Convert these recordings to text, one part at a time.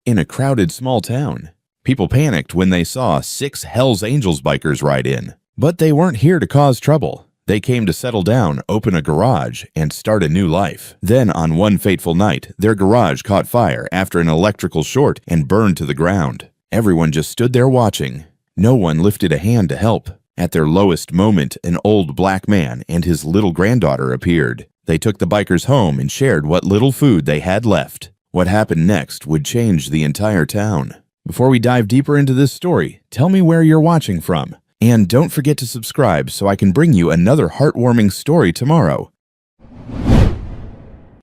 in a crowded small town. People panicked when they saw 6 Hell's Angels bikers ride in. But they weren't here to cause trouble. They came to settle down, open a garage, and start a new life. Then, on one fateful night, their garage caught fire after an electrical short and burned to the ground. Everyone just stood there watching. No one lifted a hand to help. At their lowest moment, an old black man and his little granddaughter appeared. They took the bikers home and shared what little food they had left. What happened next would change the entire town. Before we dive deeper into this story, tell me where you're watching from. And don't forget to subscribe so I can bring you another heartwarming story tomorrow.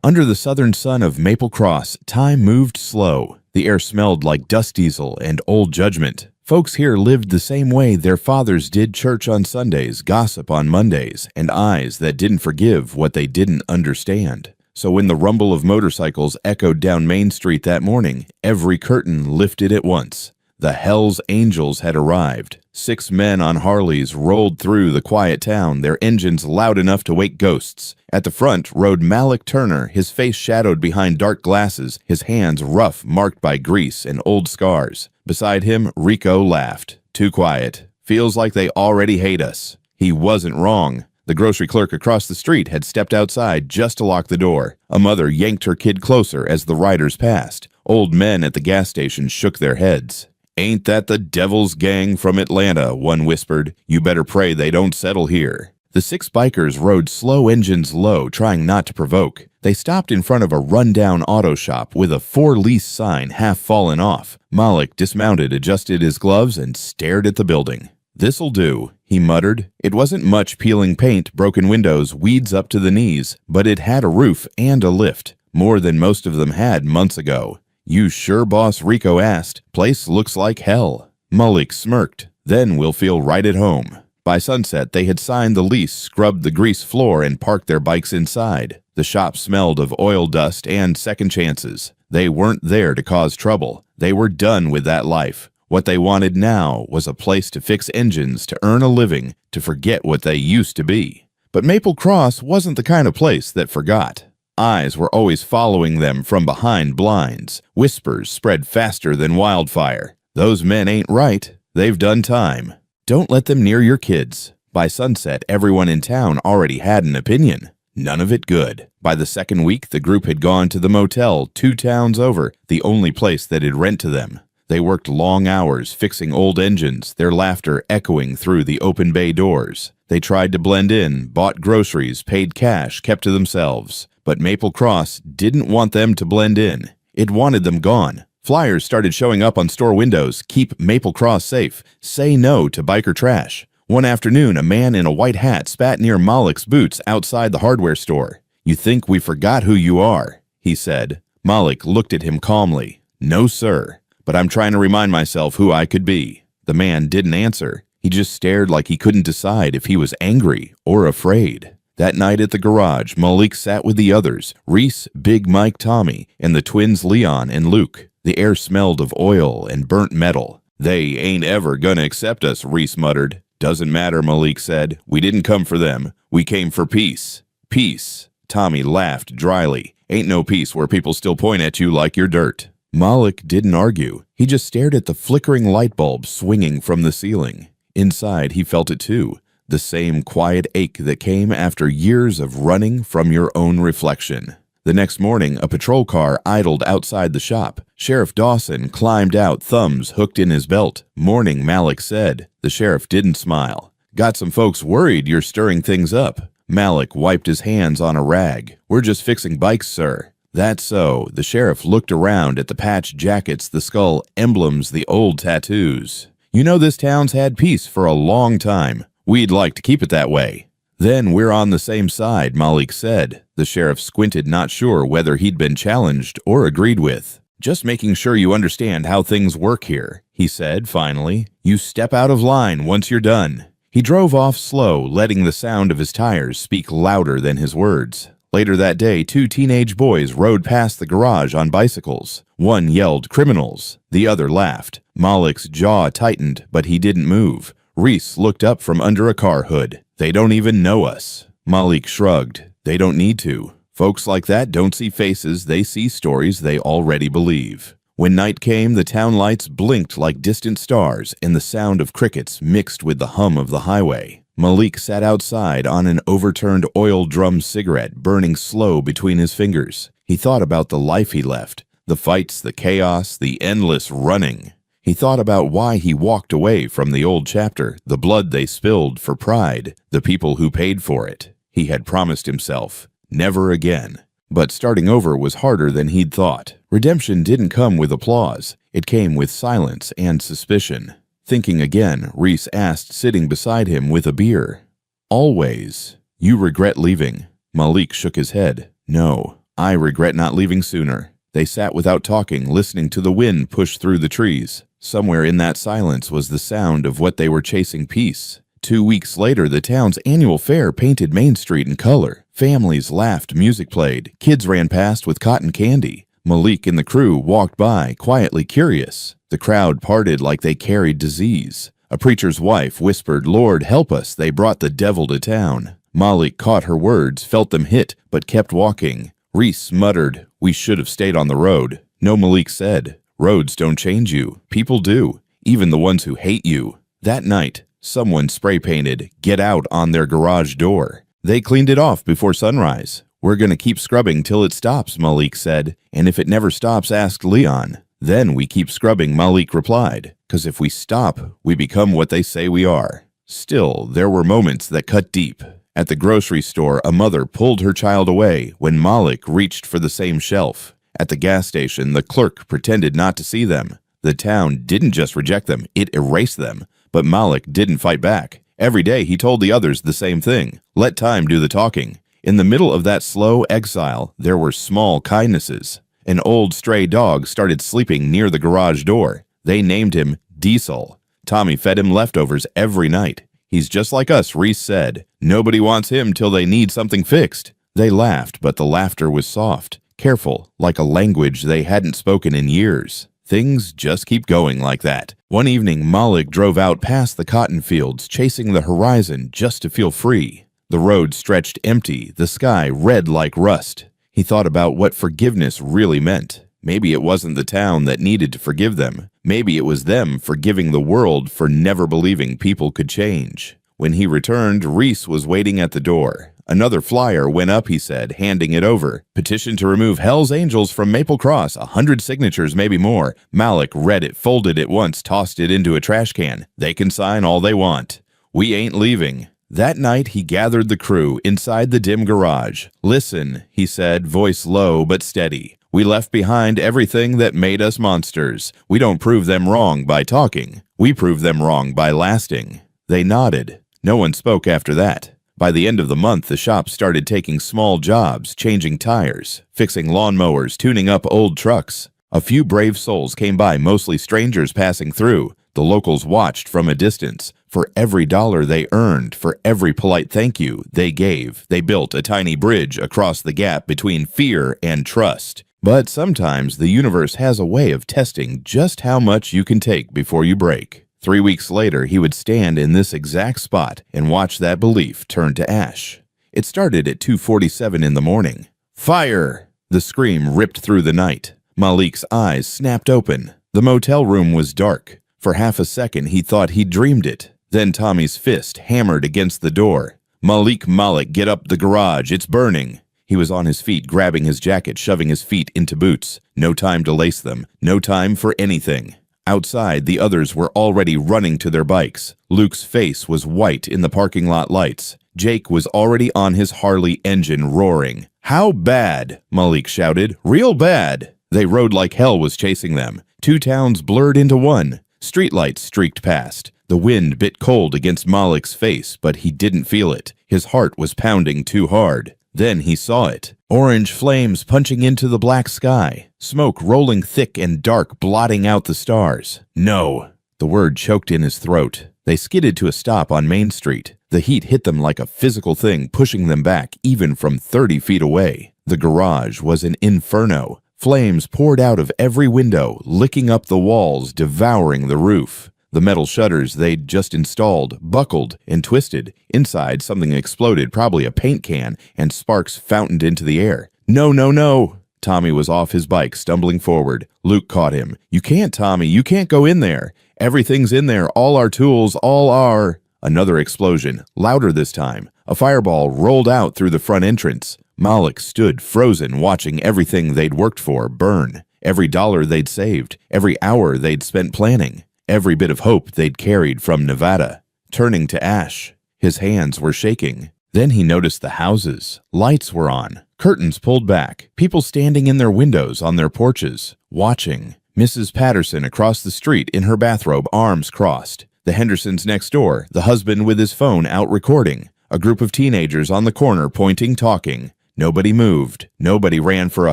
Under the southern sun of Maple Cross, time moved slow. The air smelled like dust diesel and old judgment. Folks here lived the same way their fathers did: church on Sundays, gossip on Mondays, and eyes that didn't forgive what they didn't understand. So when the rumble of motorcycles echoed down Main Street that morning, every curtain lifted at once. The Hell's Angels had arrived. 6 men on Harleys rolled through the quiet town, their engines loud enough to wake ghosts. At the front rode Malik Turner, his face shadowed behind dark glasses, his hands rough, marked by grease and old scars. Beside him, Rico laughed. Too quiet. Feels like they already hate us. He wasn't wrong. The grocery clerk across the street had stepped outside just to lock the door. A mother yanked her kid closer as the riders passed. Old men at the gas station shook their heads. "Ain't that the devil's gang from Atlanta?" one whispered. "You better pray they don't settle here." The 6 bikers rode slow, engines low, trying not to provoke. They stopped in front of a rundown auto shop with a "for lease" sign half fallen off. Malik dismounted, adjusted his gloves, and stared at the building. "This'll do," he muttered. It wasn't much: peeling paint, broken windows, weeds up to the knees, but it had a roof and a lift, more than most of them had months ago. "You sure, boss?" Rico asked. "Place looks like hell." Malik smirked. "Then we'll feel right at home." By sunset, they had signed the lease, scrubbed the grease floor, and parked their bikes inside. The shop smelled of oil dust and second chances. They weren't there to cause trouble. They were done with that life. What they wanted now was a place to fix engines, to earn a living, to forget what they used to be. But Maple Cross wasn't the kind of place that forgot. Eyes were always following them from behind blinds. Whispers spread faster than wildfire. "Those men ain't right. They've done time. Don't let them near your kids." By sunset, everyone in town already had an opinion. None of it good. By the second week, the group had gone to the motel 2 towns over, the only place that had rent to them. They worked long hours fixing old engines, their laughter echoing through the open bay doors. They tried to blend in, bought groceries, paid cash, kept to themselves. But Maple Cross didn't want them to blend in. It wanted them gone. Flyers started showing up on store windows: "Keep Maple Cross safe. Say no to biker trash." One afternoon, a man in a white hat spat near Malik's boots outside the hardware store. "You think we forgot who you are," he said. Malik looked at him calmly. "No, sir. But I'm trying to remind myself who I could be." The man didn't answer. He just stared like he couldn't decide if he was angry or afraid. That night at the garage, Malik sat with the others: Reese, Big Mike, Tommy, and the twins Leon and Luke. The air smelled of oil and burnt metal. "They ain't ever gonna accept us," Reese muttered. "Doesn't matter," Malik said. "We didn't come for them. We came for peace." "Peace?" Tommy laughed dryly. "Ain't no peace where people still point at you like you're dirt." Malik didn't argue. He just stared at the flickering light bulb swinging from the ceiling. Inside, he felt it too. The same quiet ache that came after years of running from your own reflection. The next morning, a patrol car idled outside the shop. Sheriff Dawson climbed out, thumbs hooked in his belt. "Morning," Malik said. The sheriff didn't smile. "Got some folks worried you're stirring things up." Malik wiped his hands on a rag. "We're just fixing bikes, sir." "That's so." The sheriff looked around at the patched jackets, the skull emblems, the old tattoos. "You know this town's had peace for a long time. We'd like to keep it that way." "Then we're on the same side," Malik said. The sheriff squinted, not sure whether he'd been challenged or agreed with. "Just making sure you understand how things work here," he said finally. "You step out of line once you're done." He drove off slow, letting the sound of his tires speak louder than his words. Later that day, 2 teenage boys rode past the garage on bicycles. One yelled, "Criminals!" The other laughed. Malik's jaw tightened, but he didn't move. Reese looked up from under a car hood. "They don't even know us." Malik shrugged. "They don't need to. Folks like that don't see faces, they see stories they already believe." When night came, the town lights blinked like distant stars, and the sound of crickets mixed with the hum of the highway. Malik sat outside on an overturned oil drum cigarette burning slow between his fingers. He thought about the life he left, the fights, the chaos, the endless running. He thought about why he walked away from the old chapter, the blood they spilled for pride, the people who paid for it. He had promised himself, never again. But starting over was harder than he'd thought. Redemption didn't come with applause. It came with silence and suspicion. Thinking again, Reese asked, sitting beside him with a beer, "Always, you regret leaving?" Malik shook his head. "No, I regret not leaving sooner." They sat without talking, listening to the wind push through the trees. Somewhere in that silence was the sound of what they were chasing, peace. 2 weeks later, the town's annual fair painted Main Street in color. Families laughed, music played, kids ran past with cotton candy. Malik and the crew walked by, quietly curious. The crowd parted like they carried disease. A preacher's wife whispered, "Lord, help us, they brought the devil to town." Malik caught her words, felt them hit, but kept walking. Reese muttered, "We should have stayed on the road." No, Malik said, "Roads don't change you. People do, even the ones who hate you." That night, someone spray-painted, "Get out" on their garage door. They cleaned it off before sunrise. "We're going to keep scrubbing till it stops," Malik said. "And if it never stops, ask Leon." "Then we keep scrubbing," Malik replied. "'Cause if we stop, we become what they say we are." Still, there were moments that cut deep. At the grocery store, a mother pulled her child away when Malik reached for the same shelf. At the gas station, the clerk pretended not to see them. The town didn't just reject them, it erased them. But Malik didn't fight back. Every day he told the others the same thing. Let time do the talking. In the middle of that slow exile, there were small kindnesses. An old stray dog started sleeping near the garage door. They named him Diesel. Tommy fed him leftovers every night. "He's just like us," Reese said. "Nobody wants him till they need something fixed." They laughed, but the laughter was soft, careful, like a language they hadn't spoken in years. Things just keep going like that. One evening, Malik drove out past the cotton fields, chasing the horizon just to feel free. The road stretched empty, the sky red like rust. He thought about what forgiveness really meant. Maybe it wasn't the town that needed to forgive them. Maybe it was them forgiving the world for never believing people could change. When he returned, Reese was waiting at the door. Another flyer went up, he said, handing it over. "Petition to remove Hell's Angels from Maple Cross, 100 signatures, maybe more." Malik read it, folded it once, tossed it into a trash can. "They can sign all they want. We ain't leaving." That night, he gathered the crew inside the dim garage. "Listen," he said, voice low but steady. "We left behind everything that made us monsters. We don't prove them wrong by talking. We prove them wrong by lasting." They nodded. No one spoke after that. By the end of the month, the shop started taking small jobs, changing tires, fixing lawnmowers, tuning up old trucks. A few brave souls came by, mostly strangers passing through. The locals watched from a distance. For every dollar they earned, for every polite thank you they gave, they built a tiny bridge across the gap between fear and trust. But sometimes the universe has a way of testing just how much you can take before you break. 3 weeks later, he would stand in this exact spot and watch that belief turn to ash. It started at 2:47 in the morning. "Fire!" The scream ripped through the night. Malik's eyes snapped open. The motel room was dark. For half a second, he thought he'd dreamed it. Then Tommy's fist hammered against the door. "Malik, get up the garage. It's burning." He was on his feet, grabbing his jacket, shoving his feet into boots. No time to lace them. No time for anything. Outside, the others were already running to their bikes. Luke's face was white in the parking lot lights. Jake was already on his Harley engine, roaring. "How bad?" Malik shouted. "Real bad." They rode like hell was chasing them. 2 towns blurred into one. Streetlights streaked past. The wind bit cold against Malik's face, but he didn't feel it. His heart was pounding too hard. Then he saw it. Orange flames punching into the black sky. Smoke rolling thick and dark, blotting out the stars. "No." The word choked in his throat. They skidded to a stop on Main Street. The heat hit them like a physical thing, pushing them back, even from 30 feet away. The garage was an inferno. Flames poured out of every window, licking up the walls, devouring the roof. The metal shutters they'd just installed buckled and twisted. Inside, something exploded, probably a paint can, and sparks fountained into the air. "No, no, no!" Tommy was off his bike, stumbling forward. Luke caught him. "You can't, Tommy. You can't go in there. Everything's in there. All our tools, all our—" Another explosion, louder this time. A fireball rolled out through the front entrance. Malik stood frozen, watching everything they'd worked for burn. Every dollar they'd saved, every hour they'd spent planning, every bit of hope they'd carried from Nevada, turning to ash. His hands were shaking. Then he noticed the houses. Lights were on, curtains pulled back, people standing in their windows on their porches, watching. Mrs. Patterson across the street in her bathrobe, arms crossed. The Hendersons next door, the husband with his phone out recording. A group of teenagers on the corner pointing, talking. Nobody moved. Nobody ran for a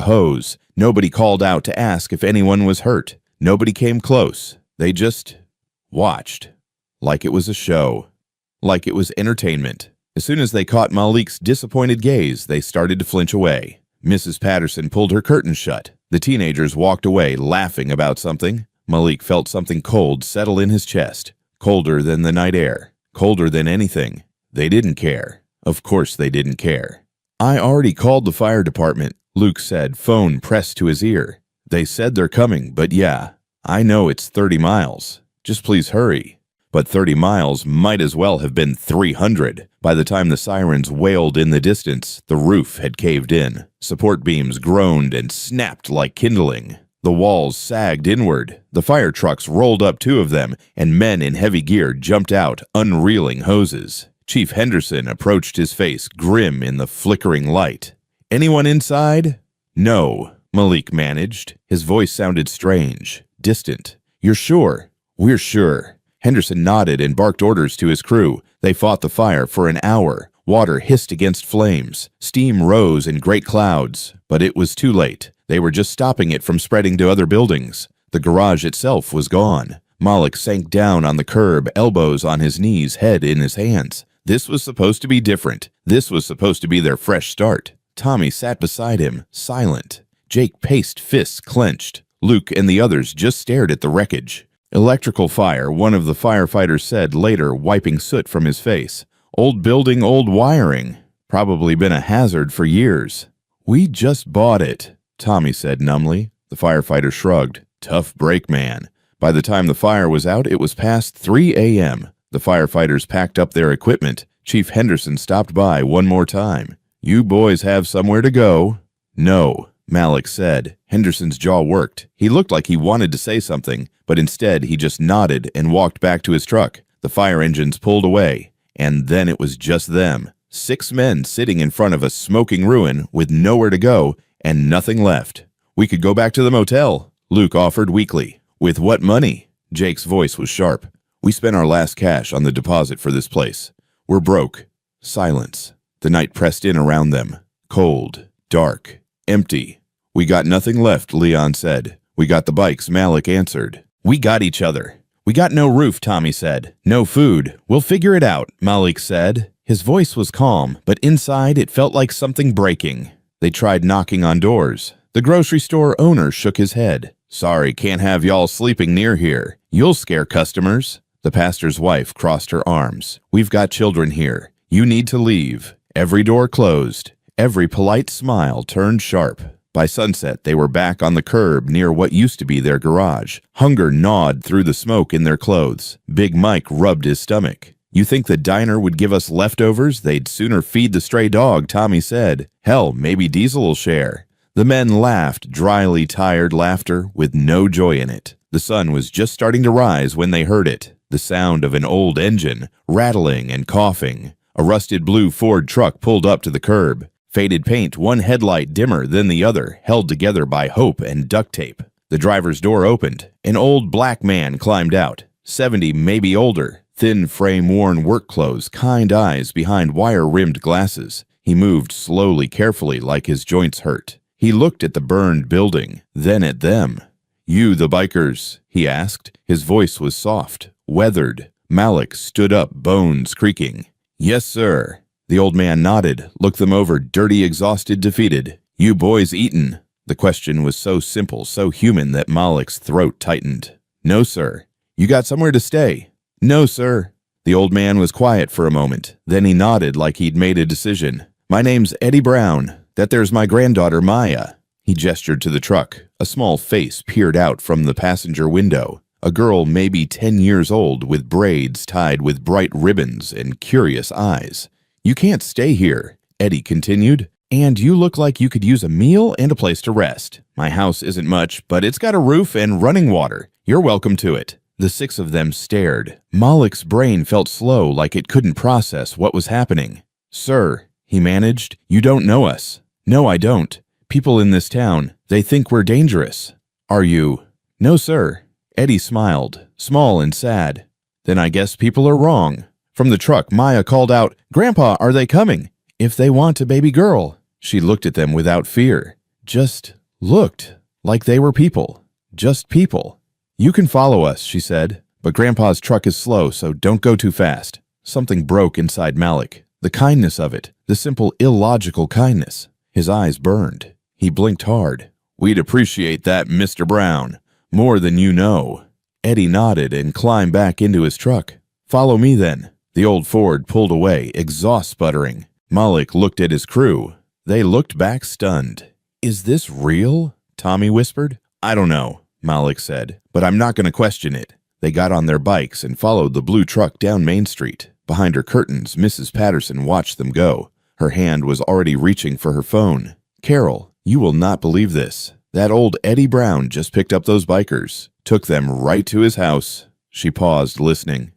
hose. Nobody called out to ask if anyone was hurt. Nobody came close. They just watched. Like it was a show. Like it was entertainment. As soon as they caught Malik's disappointed gaze, they started to flinch away. Mrs. Patterson pulled her curtains shut. The teenagers walked away, laughing about something. Malik felt something cold settle in his chest. Colder than the night air. Colder than anything. They didn't care. Of course they didn't care. "I already called the fire department," Luke said, phone pressed to his ear. "They said they're coming, but yeah, I know it's 30 miles. Just please hurry." But 30 miles might as well have been 300. By the time the sirens wailed in the distance, the roof had caved in. Support beams groaned and snapped like kindling. The walls sagged inward. The fire trucks rolled up, 2 of them, and men in heavy gear jumped out, unreeling hoses. Chief Henderson approached his face grim in the flickering light. "Anyone inside?" "No," Malik managed. His voice sounded strange, distant. "You're sure?" "We're sure." Henderson nodded and barked orders to his crew. They fought the fire for an hour. Water hissed against flames. Steam rose in great clouds. But it was too late. They were just stopping it from spreading to other buildings. The garage itself was gone. Malik sank down on the curb, elbows on his knees, head in his hands. This was supposed to be different. This was supposed to be their fresh start. Tommy sat beside him, silent. Jake paced, fists clenched. Luke and the others just stared at the wreckage. "Electrical fire," one of the firefighters said later, wiping soot from his face. "Old building, old wiring. Probably been a hazard for years." "We just bought it," Tommy said numbly. The firefighter shrugged. "Tough break, man." By the time the fire was out, it was past 3 a.m. The firefighters packed up their equipment. Chief Henderson stopped by one more time. "You boys have somewhere to go?" "No," Malik said. Henderson's jaw worked. He looked like he wanted to say something, but instead he just nodded and walked back to his truck. The fire engines pulled away, and then it was just them. 6 men sitting in front of a smoking ruin with nowhere to go and nothing left. "We could go back to the motel," Luke offered weakly. "With what money?" Jake's voice was sharp. "We spent our last cash on the deposit for this place. We're broke." Silence. The night pressed in around them. Cold, dark, empty. "We got nothing left," Leon said. "We got the bikes," Malik answered. "We got each other." "We got no roof," Tommy said. "No food. We'll figure it out," Malik said. His voice was calm, but inside it felt like something breaking. They tried knocking on doors. The grocery store owner shook his head. "Sorry, can't have y'all sleeping near here. You'll scare customers." The pastor's wife crossed her arms. "We've got children here. You need to leave." Every door closed. Every polite smile turned sharp. By sunset, they were back on the curb near what used to be their garage. Hunger gnawed through the smoke in their clothes. Big Mike rubbed his stomach. "You think the diner would give us leftovers? They'd sooner feed the stray dog," Tommy said. "Hell, maybe Diesel will share." The men laughed, dryly tired laughter with no joy in it. The sun was just starting to rise when they heard it. The sound of an old engine, rattling and coughing. A rusted blue Ford truck pulled up to the curb. Faded paint, one headlight dimmer than the other, held together by hope and duct tape. The driver's door opened. An old black man climbed out. 70, maybe older. Thin frame-worn work clothes, kind eyes behind wire-rimmed glasses. He moved slowly, carefully, like his joints hurt. He looked at the burned building, then at them. "You the bikers?" he asked. His voice was soft, weathered. Malik stood up, bones creaking. "Yes, sir." The old man nodded, looked them over, dirty, exhausted, defeated. "You boys eaten?" The question was so simple, so human that Malik's throat tightened. "No, sir." "You got somewhere to stay?" "No, sir." The old man was quiet for a moment. Then he nodded like he'd made a decision. "My name's Eddie Brown. That there's my granddaughter, Maya." He gestured to the truck. A small face peered out from the passenger window. A girl maybe 10 years old with braids tied with bright ribbons and curious eyes. "You can't stay here," Eddie continued. "And you look like you could use a meal and a place to rest. My house isn't much, but it's got a roof and running water. You're welcome to it." The 6 of them stared. Malik's brain felt slow, like it couldn't process what was happening. "Sir," he managed, "you don't know us." "No, I don't. People in this town, they think we're dangerous." "Are you?" "No, sir." Eddie smiled, small and sad. "Then I guess people are wrong." From the truck, Maya called out, "Grandpa, are they coming?" "If they want a baby girl." She looked at them without fear. Just looked like they were people. Just people. "You can follow us," she said, "but Grandpa's truck is slow, so don't go too fast." Something broke inside Malik. The kindness of it, the simple, illogical kindness. His eyes burned. He blinked hard. "We'd appreciate that, Mr. Brown. More than you know." Eddie nodded and climbed back into his truck. "Follow me then." The old Ford pulled away, exhaust sputtering. Malik looked at his crew. They looked back stunned. "Is this real?" Tommy whispered. "I don't know," Malik said, "but I'm not going to question it." They got on their bikes and followed the blue truck down Main Street. Behind her curtains, Mrs. Patterson watched them go. Her hand was already reaching for her phone. "Carol, you will not believe this. That old Eddie Brown just picked up those bikers, took them right to his house." She paused, listening.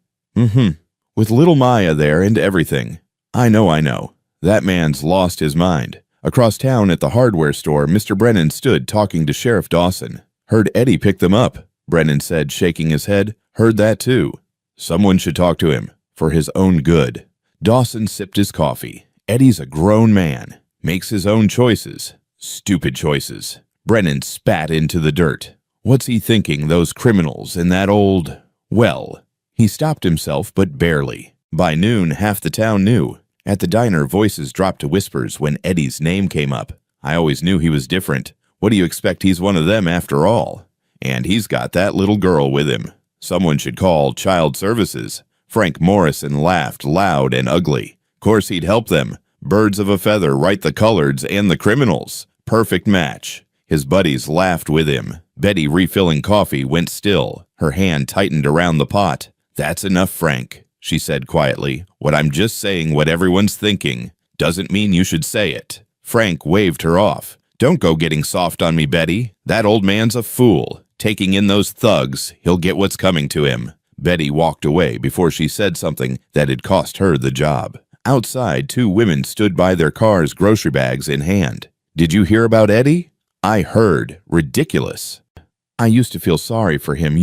With little Maya there and everything. I know. That man's lost his mind." Across town at the hardware store, Mr. Brennan stood talking to Sheriff Dawson. "Heard Eddie pick them up," Brennan said, shaking his head. "Heard that too. Someone should talk to him, for his own good." Dawson sipped his coffee. "Eddie's a grown man. Makes his own choices. Stupid choices." Brennan spat into the dirt. "What's he thinking, those criminals and that old—" Well, he stopped himself, but barely. By noon, half the town knew. At the diner, voices dropped to whispers when Eddie's name came up. "I always knew he was different. What do you expect, he's one of them after all? And he's got that little girl with him. Someone should call Child Services." Frank Morrison laughed loud and ugly. "Course he'd help them. Birds of a feather, right, the coloreds and the criminals. Perfect match." His buddies laughed with him. Betty, refilling coffee, went still. Her hand tightened around the pot. "That's enough, Frank," she said quietly. "What I'm just saying, what everyone's thinking. Doesn't mean you should say it." Frank waved her off. "Don't go getting soft on me, Betty. That old man's a fool. Taking in those thugs, he'll get what's coming to him." Betty walked away before she said something that had cost her the job. Outside, 2 women stood by their cars, grocery bags in hand. "Did you hear about Eddie?" "I heard. Ridiculous. I used to feel sorry for him,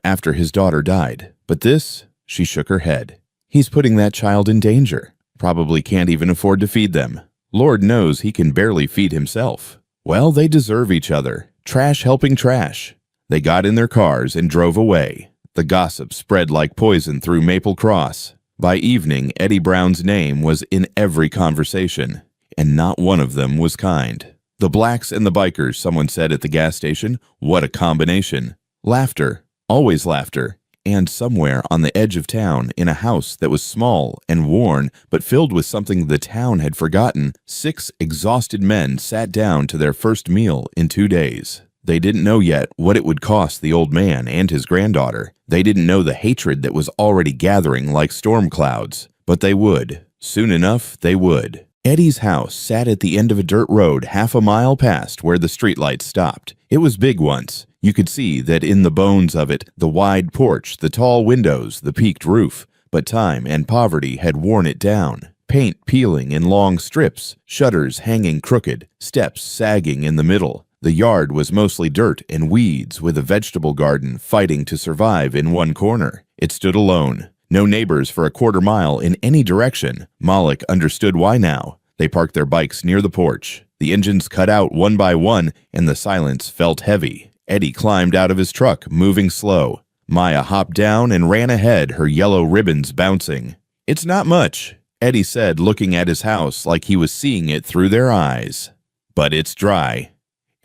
after his daughter died. But this," she shook her head. "He's putting that child in danger. Probably can't even afford to feed them. Lord knows he can barely feed himself. Well, they deserve each other. Trash helping trash." They got in their cars and drove away. The gossip spread like poison through Maple Cross. By evening, Eddie Brown's name was in every conversation, and not one of them was kind. "The blacks and the bikers," someone said at the gas station. "What a combination." Laughter, always laughter, and somewhere on the edge of town, in a house that was small and worn but filled with something the town had forgotten, 6 exhausted men sat down to their first meal in 2 days. They didn't know yet what it would cost the old man and his granddaughter. They didn't know the hatred that was already gathering like storm clouds. But they would. Soon enough, they would. Eddie's house sat at the end of a dirt road half a mile past where the streetlights stopped. It was big once. You could see that in the bones of it, the wide porch, the tall windows, the peaked roof. But time and poverty had worn it down. Paint peeling in long strips, shutters hanging crooked, steps sagging in the middle. The yard was mostly dirt and weeds, with a vegetable garden fighting to survive in one corner. It stood alone. No neighbors for a quarter mile in any direction. Malik understood why now. They parked their bikes near the porch. The engines cut out one by one, and the silence felt heavy. Eddie climbed out of his truck, moving slow. Maya hopped down and ran ahead, her yellow ribbons bouncing. "It's not much," Eddie said, looking at his house like he was seeing it through their eyes. "But it's dry.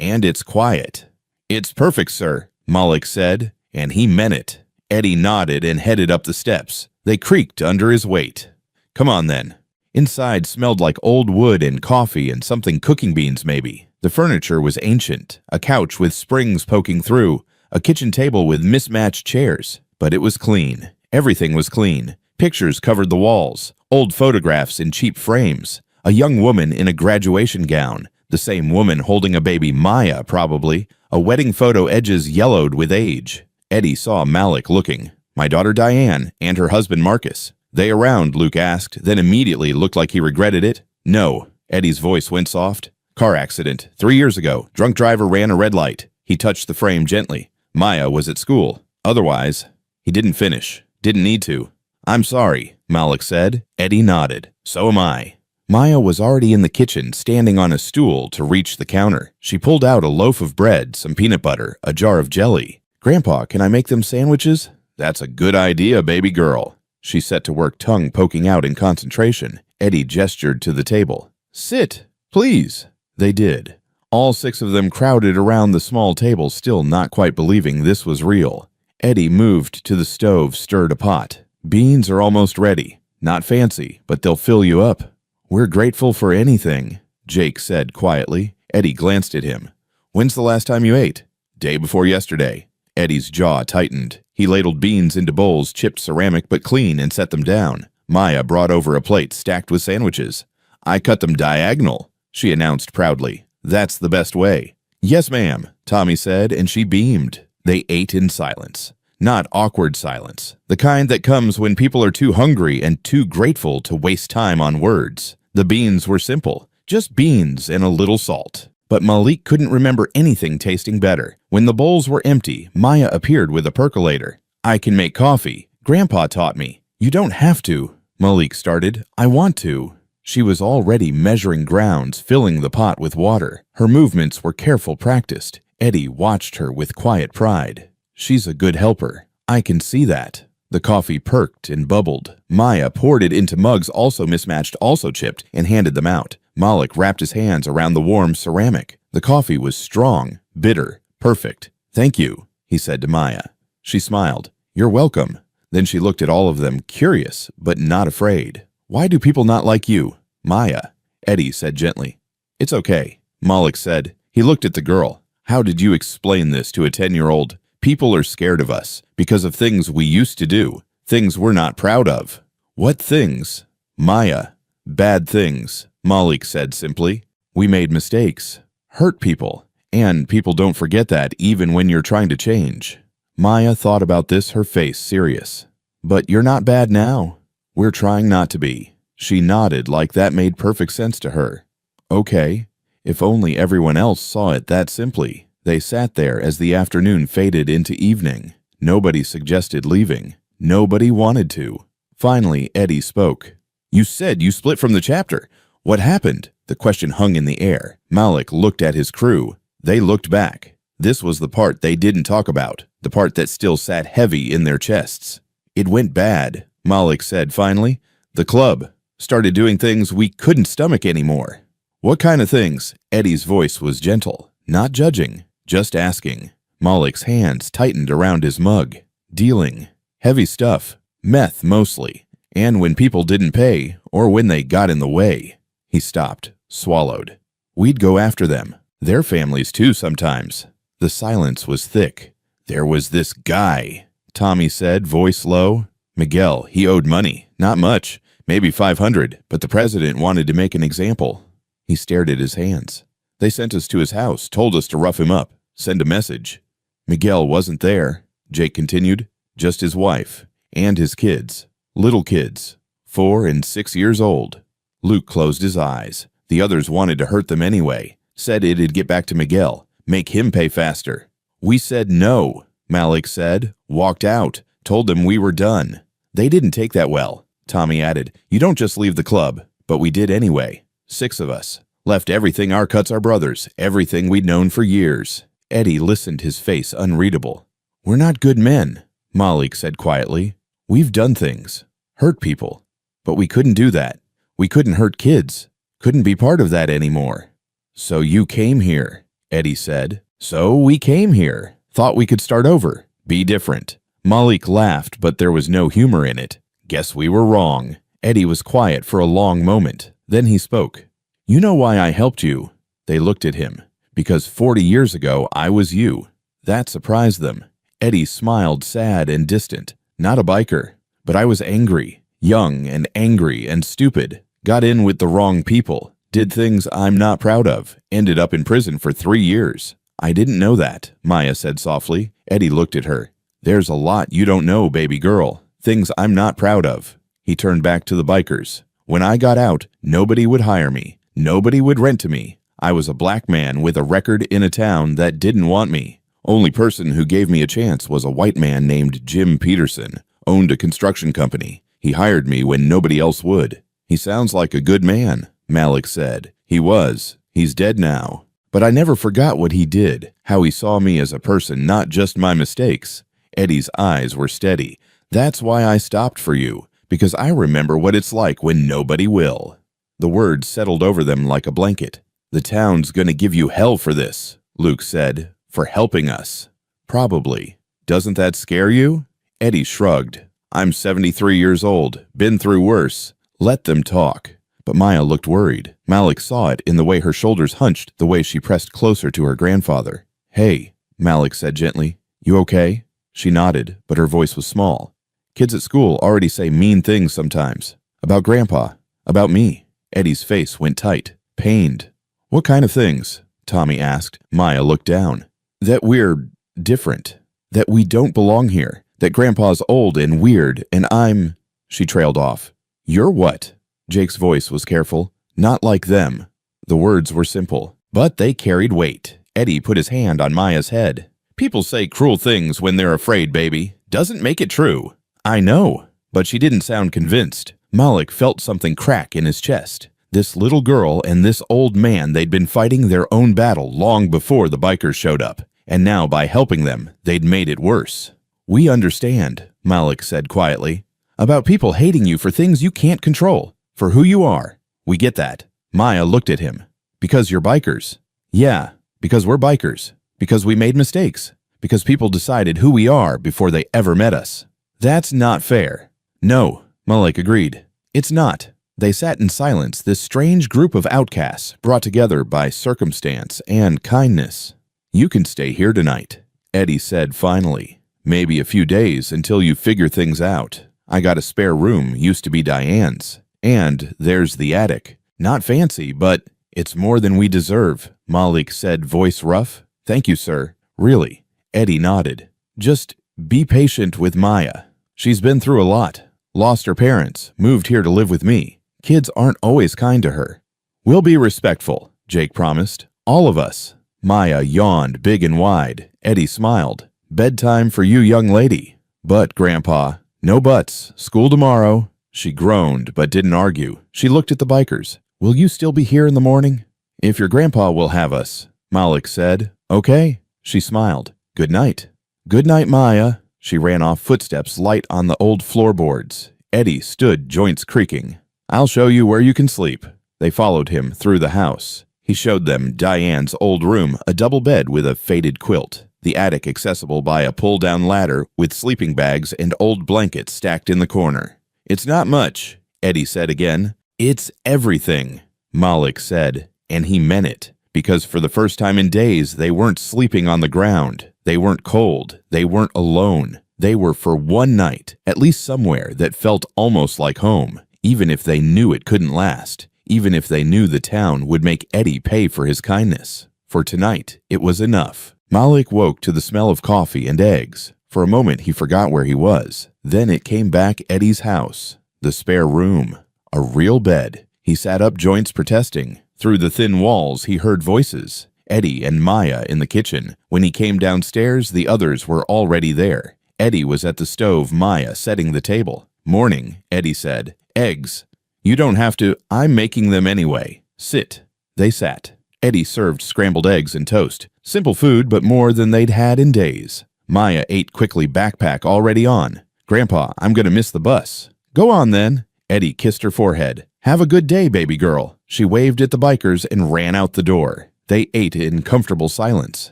And it's quiet." "It's perfect, sir," Malik said, and he meant it. Eddie nodded and headed up the steps. They creaked under his weight. "Come on, then." Inside smelled like old wood and coffee and something cooking beans, maybe. The furniture was ancient, a couch with springs poking through, a kitchen table with mismatched chairs. But it was clean. Everything was clean. Pictures covered the walls, old photographs in cheap frames, a young woman in a graduation gown, the same woman holding a baby, Maya probably, a wedding photo edges yellowed with age. Eddie saw Malik looking. My daughter Diane and her husband Marcus. They around, Luke asked, then immediately looked like he regretted it. No. Eddie's voice went soft. Car accident. 3 years ago. Drunk driver ran a red light. He touched the frame gently. Maya was at school. Otherwise, he didn't finish. Didn't need to. I'm sorry, Malik said. Eddie nodded. So am I. Maya was already in the kitchen, standing on a stool to reach the counter. She pulled out a loaf of bread, some peanut butter, a jar of jelly. Grandpa, can I make them sandwiches? That's a good idea, baby girl. She set to work, tongue poking out in concentration. Eddie gestured to the table. Sit, please. They did. All 6 of them crowded around the small table, still not quite believing this was real. Eddie moved to the stove, stirred a pot. Beans are almost ready. Not fancy, but they'll fill you up. We're grateful for anything, Jake said quietly. Eddie glanced at him. When's the last time you ate? Day before yesterday. Eddie's jaw tightened. He ladled beans into bowls, chipped ceramic but clean, and set them down. Maya brought over a plate stacked with sandwiches. I cut them diagonal, she announced proudly. That's the best way. Yes, ma'am, Tommy said, and she beamed. They ate in silence. Not awkward silence, the kind that comes when people are too hungry and too grateful to waste time on words. The beans were simple, just beans and a little salt. But Malik couldn't remember anything tasting better. When the bowls were empty, Maya appeared with a percolator. I can make coffee. Grandpa taught me. You don't have to, Malik started. I want to. She was already measuring grounds, filling the pot with water. Her movements were careful, practiced. Eddie watched her with quiet pride. She's a good helper. I can see that. The coffee perked and bubbled. Maya poured it into mugs, also mismatched, also chipped, and handed them out. Malik wrapped his hands around the warm ceramic. The coffee was strong, bitter, perfect. Thank you, he said to Maya. She smiled. You're welcome. Then she looked at all of them, curious, but not afraid. Why do people not like you? Maya, Eddie said gently. It's okay, Malik said. He looked at the girl. How did you explain this to a 10-year-old? People are scared of us because of things we used to do, things we're not proud of. What things? Maya, bad things, Malik said simply. We made mistakes, hurt people, and people don't forget that even when you're trying to change. Maya thought about this, her face serious. But you're not bad now. We're trying not to be. She nodded like that made perfect sense to her. Okay, if only everyone else saw it that simply. They sat there as the afternoon faded into evening. Nobody suggested leaving. Nobody wanted to. Finally, Eddie spoke. You said you split from the chapter. What happened? The question hung in the air. Malik looked at his crew. They looked back. This was the part they didn't talk about, the part that still sat heavy in their chests. It went bad, Malik said finally. The club started doing things we couldn't stomach anymore. What kind of things? Eddie's voice was gentle, not judging. Just asking. Malik's hands tightened around his mug. Dealing. Heavy stuff. Meth mostly. And when people didn't pay, or when they got in the way. He stopped, swallowed. We'd go after them. Their families too sometimes. The silence was thick. There was this guy, Tommy said, voice low. Miguel, he owed money. Not much. Maybe $500, but the president wanted to make an example. He stared at his hands. They sent us to his house, told us to rough him up. Send a message. Miguel wasn't there, Jake continued, just his wife and his kids, little kids, 4 and 6 years old. Luke closed his eyes. The others wanted to hurt them anyway, said it'd get back to Miguel, make him pay faster. We said no, Malik said, walked out, told them we were done. They didn't take that well, Tommy added. You don't just leave the club, but we did anyway. 6 of us. Left everything, our cuts, our brothers, everything we'd known for years. Eddie listened, his face unreadable. We're not good men, Malik said quietly. We've done things, hurt people, but we couldn't do that. We couldn't hurt kids, couldn't be part of that anymore. So you came here, Eddie said. So we came here, thought we could start over, be different. Malik laughed, but there was no humor in it. Guess we were wrong. Eddie was quiet for a long moment. Then he spoke. You know why I helped you? They looked at him. Because 40 years ago, I was you. That surprised them. Eddie smiled sad and distant. Not a biker. But I was angry. Young and angry and stupid. Got in with the wrong people. Did things I'm not proud of. Ended up in prison for 3 years. I didn't know that, Maya said softly. Eddie looked at her. There's a lot you don't know, baby girl. Things I'm not proud of. He turned back to the bikers. When I got out, nobody would hire me. Nobody would rent to me. I was a black man with a record in a town that didn't want me. Only person who gave me a chance was a white man named Jim Peterson. Owned a construction company. He hired me when nobody else would. He sounds like a good man, Malik said. He was. He's dead now. But I never forgot what he did, how he saw me as a person, not just my mistakes. Eddie's eyes were steady. That's why I stopped for you, because I remember what it's like when nobody will. The words settled over them like a blanket. The town's gonna give you hell for this, Luke said, for helping us. Probably. Doesn't that scare you? Eddie shrugged. I'm 73 years old, been through worse. Let them talk. But Maya looked worried. Malik saw it in the way her shoulders hunched, the way she pressed closer to her grandfather. Hey, Malik said gently. You okay? She nodded, but her voice was small. Kids at school already say mean things sometimes. About Grandpa. About me. Eddie's face went tight. Pained. What kind of things? Tommy asked. Maya looked down. That we're different. That we don't belong here. That Grandpa's old and weird, and I'm... She trailed off. You're what? Jake's voice was careful. Not like them. The words were simple, but they carried weight. Eddie put his hand on Maya's head. People say cruel things when they're afraid, baby. Doesn't make it true. I know. But she didn't sound convinced. Malik felt something crack in his chest. This little girl and this old man, they'd been fighting their own battle long before the bikers showed up. And now, by helping them, they'd made it worse. We understand, Malik said quietly. About people hating you for things you can't control. For who you are. We get that. Maya looked at him. Because you're bikers. Yeah, because we're bikers. Because we made mistakes. Because people decided who we are before they ever met us. That's not fair. No, Malik agreed. It's not. They sat in silence, this strange group of outcasts, brought together by circumstance and kindness. You can stay here tonight, Eddie said finally. Maybe a few days until you figure things out. I got a spare room, used to be Diane's. And there's the attic. Not fancy, but it's more than we deserve, Malik said, voice rough. Thank you, sir. Really. Eddie nodded. Just be patient with Maya. She's been through a lot. Lost her parents, moved here to live with me. Kids aren't always kind to her. We'll be respectful, Jake promised. All of us. Maya yawned big and wide. Eddie smiled. Bedtime for you, young lady. But, Grandpa, no buts. School tomorrow. She groaned, but didn't argue. She looked at the bikers. Will you still be here in the morning? If your grandpa will have us, Malik said. Okay. She smiled. Good night. Good night, Maya. She ran off, footsteps light on the old floorboards. Eddie stood, joints creaking. I'll show you where you can sleep. They followed him through the house. He showed them Diane's old room, a double bed with a faded quilt. The attic accessible by a pull-down ladder with sleeping bags and old blankets stacked in the corner. It's not much, Eddie said again. It's everything, Malik said, and he meant it, because for the first time in days they weren't sleeping on the ground. They weren't cold. They weren't alone. They were for one night, at least somewhere that felt almost like home, even if they knew it couldn't last, even if they knew the town would make Eddie pay for his kindness. For tonight, it was enough. Malik woke to the smell of coffee and eggs. For a moment, he forgot where he was. Then it came back, Eddie's house. The spare room. A real bed. He sat up, joints protesting. Through the thin walls, he heard voices. Eddie and Maya in the kitchen. When he came downstairs, the others were already there. Eddie was at the stove, Maya setting the table. Morning, Eddie said. Eggs. You don't have to. I'm making them anyway. Sit. They sat. Eddie served scrambled eggs and toast. Simple food, but more than they'd had in days. Maya ate quickly, backpack already on. Grandpa, I'm gonna miss the bus. Go on then. Eddie kissed her forehead. Have a good day, baby girl. She waved at the bikers and ran out the door. They ate in comfortable silence.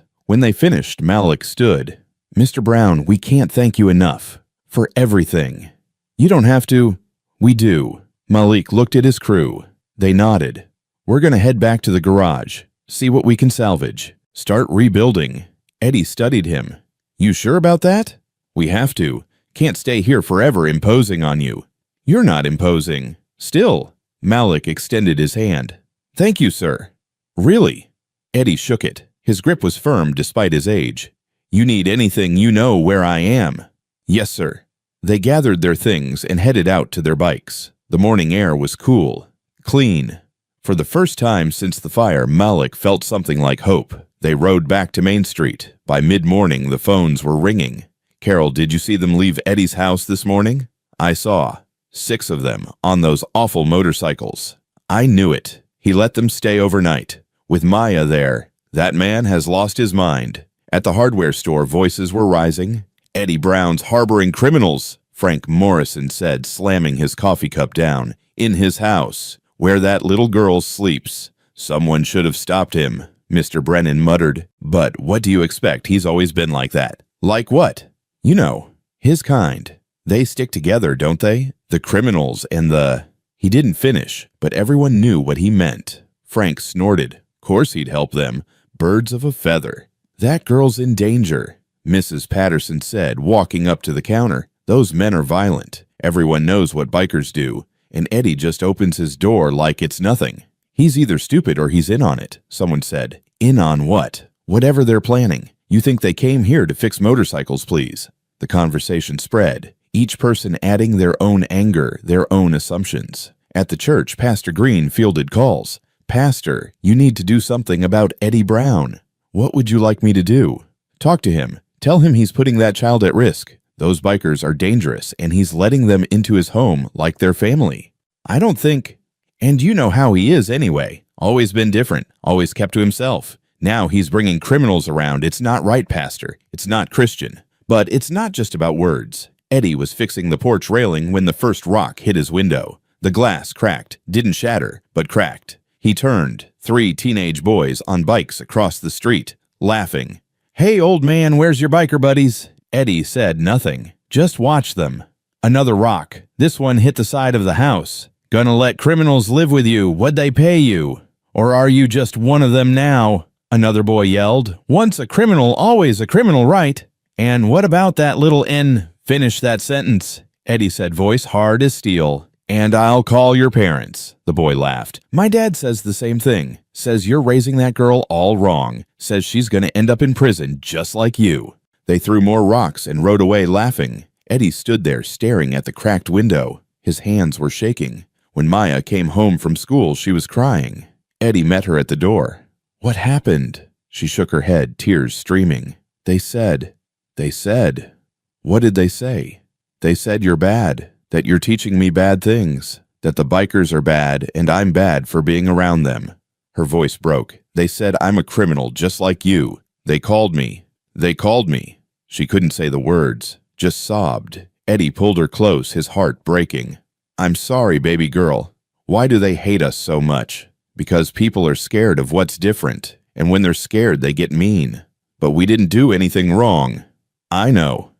When they finished, Malik stood. Mr. Brown, we can't thank you enough. For everything. You don't have to. We do. Malik looked at his crew. They nodded. We're gonna head back to the garage. See what we can salvage. Start rebuilding. Eddie studied him. You sure about that? We have to. Can't stay here forever imposing on you. You're not imposing. Still. Malik extended his hand. Thank you, sir. Really? Eddie shook it. His grip was firm despite his age. You need anything, you know where I am. Yes, sir. They gathered their things and headed out to their bikes. The morning air was cool, clean. For the first time since the fire, Malik felt something like hope. They rode back to Main Street. By mid-morning, the phones were ringing. Carol, did you see them leave Eddie's house this morning? I saw. 6 of them, on those awful motorcycles. I knew it. He let them stay overnight. With Maya there, that man has lost his mind. At the hardware store, voices were rising. Eddie Brown's harboring criminals, Frank Morrison said, slamming his coffee cup down. In his house, where that little girl sleeps. Someone should have stopped him, Mr. Brennan muttered. But what do you expect? He's always been like that. Like what? You know, his kind. They stick together, don't they? The criminals and the... He didn't finish, but everyone knew what he meant. Frank snorted. Course he'd help them. Birds of a feather. That girl's in danger, Mrs. Patterson said, walking up to the counter. Those men are violent. Everyone knows what bikers do, and Eddie just opens his door like it's nothing. He's either stupid or he's in on it, someone said. In on what? Whatever they're planning. You think they came here to fix motorcycles, please? The conversation spread, each person adding their own anger, their own assumptions. At the church, Pastor Green fielded calls. Pastor, you need to do something about Eddie Brown. What would you like me to do? Talk to him. Tell him he's putting that child at risk. Those bikers are dangerous, and he's letting them into his home like their family. I don't think... And you know how he is anyway. Always been different. Always kept to himself. Now he's bringing criminals around. It's not right, Pastor. It's not Christian. But it's not just about words. Eddie was fixing the porch railing when the first rock hit his window. The glass cracked. Didn't shatter, but cracked. He turned. 3 teenage boys on bikes across the street, laughing. Hey, old man, where's your biker buddies? Eddie said nothing. Just watch them. Another rock. This one hit the side of the house. Gonna let criminals live with you. What'd they pay you? Or are you just one of them now? Another boy yelled. Once a criminal, always a criminal, right? And what about that little N? Finish that sentence, Eddie said, voice hard as steel. And I'll call your parents, the boy laughed. My dad says the same thing. Says you're raising that girl all wrong. Says she's gonna end up in prison just like you. They threw more rocks and rode away laughing. Eddie stood there staring at the cracked window. His hands were shaking. When Maya came home from school, she was crying. Eddie met her at the door. What happened? She shook her head, tears streaming. They said. What did they say? They said you're bad, that you're teaching me bad things, that the bikers are bad and I'm bad for being around them. Her voice broke. They said I'm a criminal just like you. They called me. She couldn't say the words, just sobbed. Eddie pulled her close, his heart breaking. I'm sorry, baby girl. Why do they hate us so much? Because people are scared of what's different, and when they're scared, they get mean. But we didn't do anything wrong. I know.